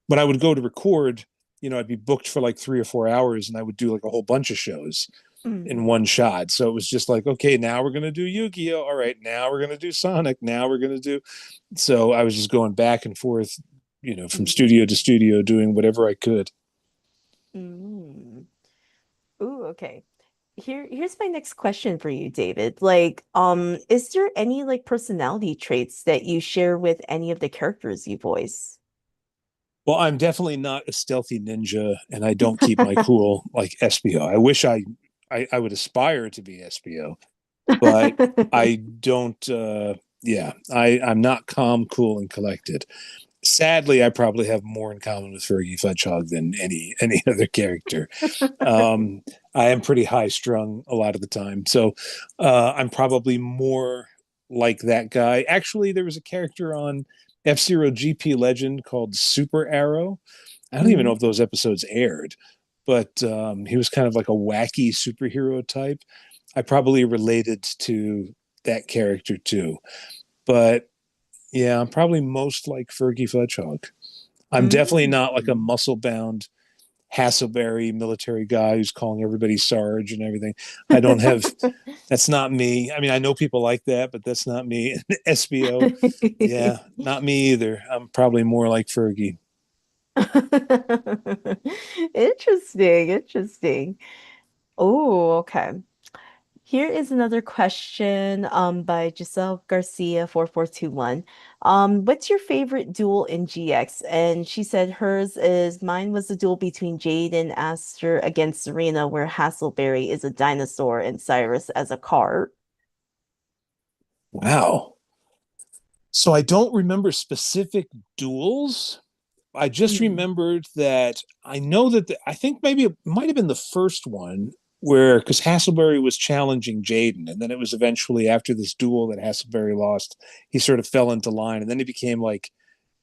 S2: when I would go to record, I'd be booked for like 3 or 4 hours, and I would do like a whole bunch of shows in
S1: Mhm.
S2: one shot. So it was just like, okay, now we're gonna do Yu-Gi-Oh. All right, now we're gonna do Sonic. Now we're gonna do. So I was just going back and forth, from studio to
S1: Mm.
S2: studio, doing whatever I could.
S1: Mm. Ooh, okay. Here's my next question for you, David. Like, is there any like personality traits that you share with any of the characters you voice?
S2: Well, I'm definitely not a stealthy ninja, and I don't keep my cool like Espio. I wish I would aspire to be Espio, but I don't. Yeah, I'm not calm, cool, and collected. Sadly, I probably have more in common with Fergie Fudgehog than any other character. Um, I am pretty high strung a lot of the time, so I'm probably more like that guy. Actually, there was a character on F-Zero GP Legend called Super Arrow. I don't even know
S1: Mm.
S2: if those episodes aired, but he was kind of like a wacky superhero type. I probably related to that character too, but yeah, I'm probably most like Fergie Fudgehog. I'm definitely not like a
S1: Mm.
S2: muscle bound Hasselberry military guy who's calling everybody Sarge and everything. I don't have, that's not me. I mean, I know people like that, but that's not me. SBO, yeah, not me either. I'm probably more like Fergie.
S1: Interesting, interesting. Oh, okay. Here is another question by Giselle Garcia 4421. What's your favorite duel in GX? And she said hers is mine was the duel between Jade and Aster against Serena, where Hasselberry is a dinosaur and Cyrus as a cart.
S2: Wow. So I don't remember specific duels. I just
S1: Mm,
S2: remembered that I know that I think maybe it might have been the first one where because Hasselberry was challenging Jaden, and then it was eventually after this duel that Hasselberry lost, he sort of fell into line, and then he became like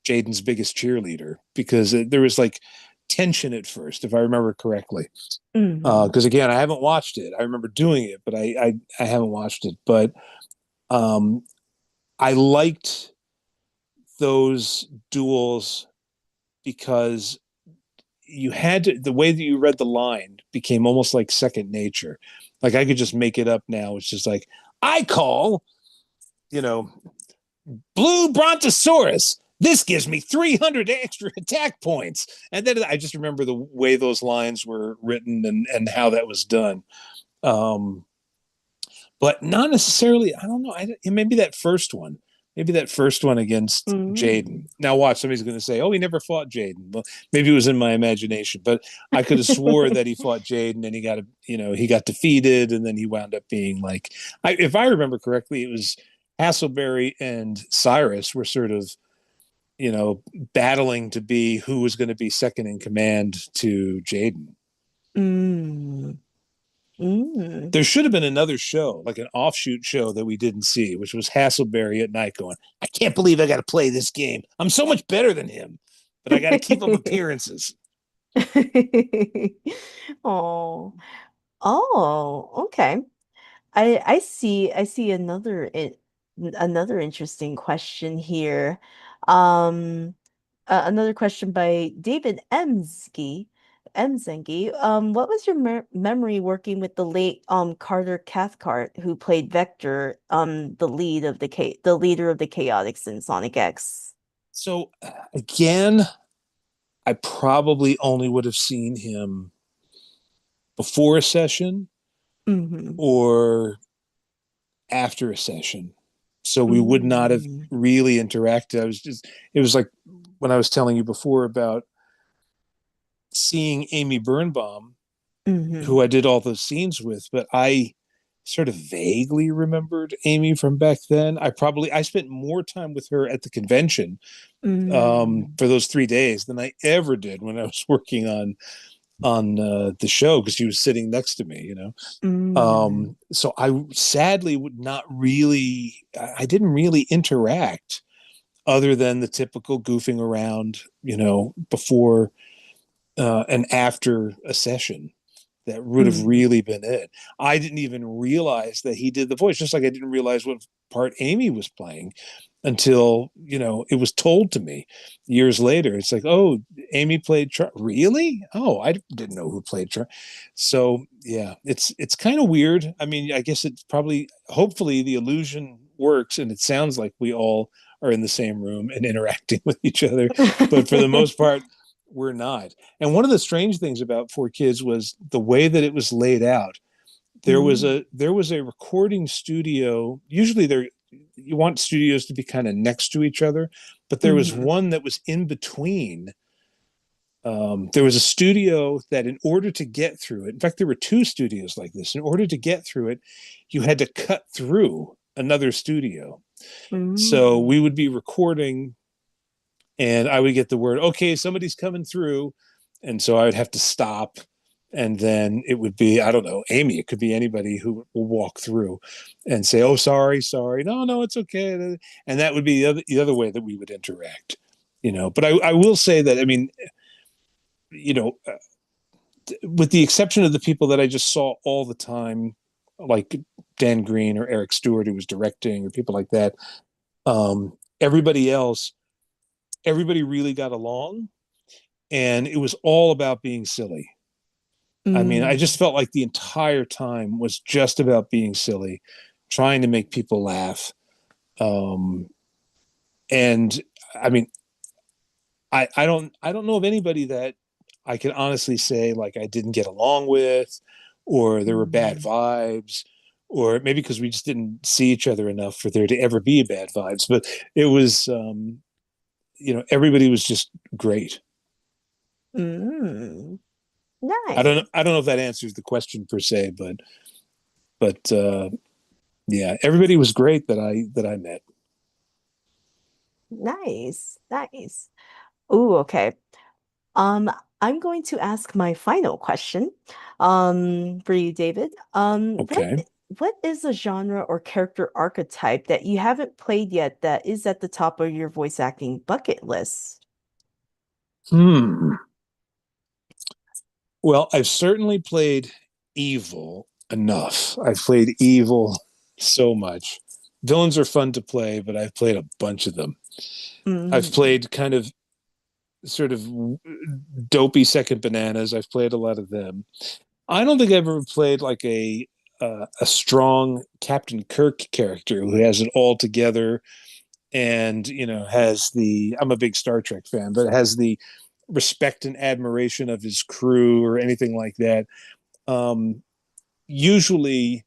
S2: Jaden's biggest cheerleader because there was like tension at first, if I remember correctly.
S1: hmm
S2: Because again, I haven't watched it. I remember doing it, but I haven't watched it. But um, I liked those duels because you had to, the way that you read the line became almost like second nature. Like I could just make it up now. It's just like, I call, you know, blue brontosaurus. This gives me 300 extra attack points. And then I just remember the way those lines were written and how that was done. Um, but not necessarily. I don't know. Maybe that first one. Maybe that first one against Jaden.
S1: mm.
S2: Now, watch. Somebody's going to say, "Oh, he never fought Jaden." Well, maybe it was in my imagination, but I could have swore that he fought Jaden and he got defeated, and then he wound up being like, if I remember correctly, it was Hasselberry and Cyrus were sort of, battling to be who was going to be second in command to Jaden.
S1: Mm. Mm.
S2: There should have been another show, like an offshoot show that we didn't see, which was Hasselberry at night going, I can't believe I got to play this game. I'm so much better than him, but I got to keep up appearances.
S1: Oh. Oh, okay. I see another interesting question here. Um Another question by David Mzengi. What was your memory working with the late Carter Cathcart who played Vector, the leader of the Chaotix in Sonic X?
S2: So, again, I probably only would have seen him before a session
S1: Mm-hmm.
S2: or after a session. So we would not have
S1: Mm-hmm.
S2: really interacted. It was like when I was telling you before about seeing Amy Birnbaum,
S1: Mm-hmm.
S2: who I did all those scenes with, but I sort of vaguely remembered Amy from back then. I spent more time with her at the convention
S1: Mm-hmm.
S2: for those 3 days than I ever did when I was working on the show because she was sitting next to me.
S1: Mm-hmm.
S2: So I sadly would not really. I didn't really interact other than the typical goofing around, before and after a session. That would have
S1: Mm-hmm.
S2: really been it. I didn't even realize that he did the voice, just like I didn't realize what part Amy was playing until it was told to me years later. It's like, oh, Amy played really? Oh, I didn't know who played so yeah, it's kind of weird. I mean, I guess it's probably, hopefully the illusion works and it sounds like we all are in the same room and interacting with each other, but for the most part we're not. And one of the strange things about Four Kids was the way that it was laid out.
S1: Mm,
S2: There was a recording studio. Usually there, you want studios to be kind of next to each other, but there was
S1: mhm,
S2: one that was in between. There was a studio that, in order to get through it, in fact, there were two studios like this. In order to get through it, you had to cut through another studio. So
S1: mm,
S2: we would be recording, and I would get the word, okay, somebody's coming through. And so I would have to stop. And then it would be, I don't know, Amy, it could be anybody who will walk through and say, oh, sorry, sorry. No, no, it's okay. And that would be the other way that we would interact, But I will say that, I mean, you know, with the exception of the people that I just saw all the time, like Dan Green or Eric Stewart, who was directing, or people like that, everybody else, everybody really got along, and it was all about being silly. I mean, I just
S1: mm,
S2: felt like the entire time was just about being silly, trying to make people laugh. Um, and I mean, I don't know of anybody that I can honestly say like I didn't get along with, or there were bad
S1: mm,
S2: vibes, or maybe because we just didn't see each other enough for there to ever be bad vibes. But it was, everybody was just great.
S1: mm. Nice,
S2: I don't know if that answers the question per se, but yeah, everybody was great that I met.
S1: nice, nice. Ooh, okay. Um, I'm going to ask my final question, for you, David.
S2: Okay.
S1: What is a genre or character archetype that you haven't played yet that is at the top of your voice acting bucket list?
S2: Hmm. Well, I've certainly played evil enough. I've played evil so much. Villains are fun to play, but I've played a bunch of them. I've
S1: Mm,
S2: played kind of sort of dopey second bananas. I've played a lot of them. I don't think I've ever played like a strong Captain Kirk character who has it all together, and has the, I'm a big Star Trek fan, but has the respect and admiration of his crew or anything like that. Um usually,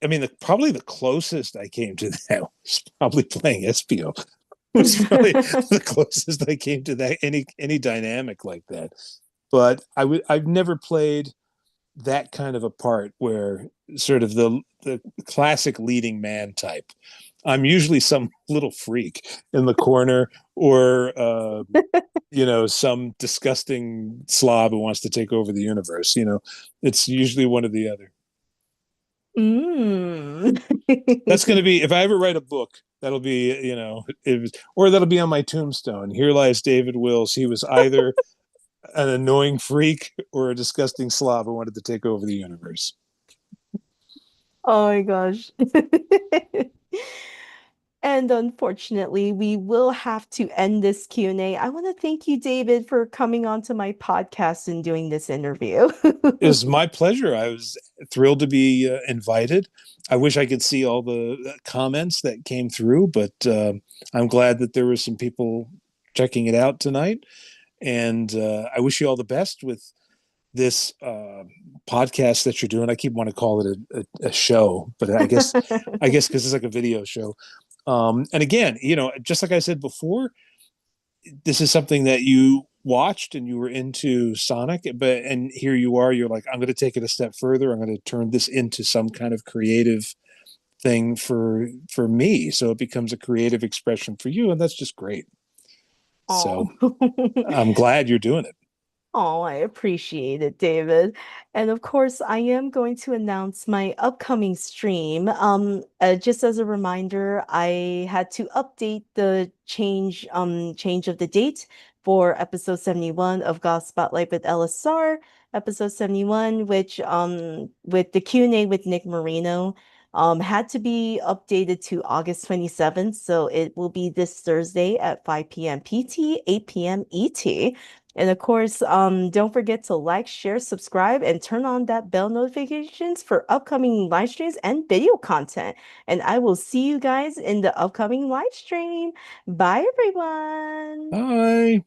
S2: I mean, probably the closest I came to that was probably playing Espio. Was probably the closest I came to that, any dynamic like that. But I've never played that kind of a part where sort of the classic leading man type. I'm usually some little freak in the corner, or some disgusting slob who wants to take over the universe. It's usually one or the other.
S1: Mm.
S2: That's going to be, if I ever write a book, that'll be, or that'll be on my tombstone. Here lies David Wills. He was either an annoying freak or a disgusting slob who wanted to take over the universe.
S1: Oh my gosh. And unfortunately, we will have to end this Q&A. I want to thank you, David, for coming onto my podcast and doing this interview.
S2: It was my pleasure. I was thrilled to be invited. I wish I could see all the comments that came through, but I'm glad that there were some people checking it out tonight. And I wish you all the best with this podcast that you're doing. I keep wanting to call it a show, but I guess because it's like a video show. And again, just like I said before, this is something that you watched and you were into Sonic, and here you are, you're like, I'm going to take it a step further. I'm going to turn this into some kind of creative thing for me, so it becomes a creative expression for you, and that's just great. So
S1: Oh.
S2: I'm glad you're doing it.
S1: Oh, I appreciate it, David. And of course, I am going to announce my upcoming stream. Just as a reminder, I had to update the change of the date for episode 71 of God Spotlight with LSR, episode 71, which with the Q&A with Nick Marino. Had to be updated to August 27th, so it will be this Thursday at 5 p.m. PT, 8 p.m. ET. And of course, don't forget to like, share, subscribe, and turn on that bell notifications for upcoming live streams and video content. And I will see you guys in the upcoming live stream. Bye, everyone.
S2: Bye.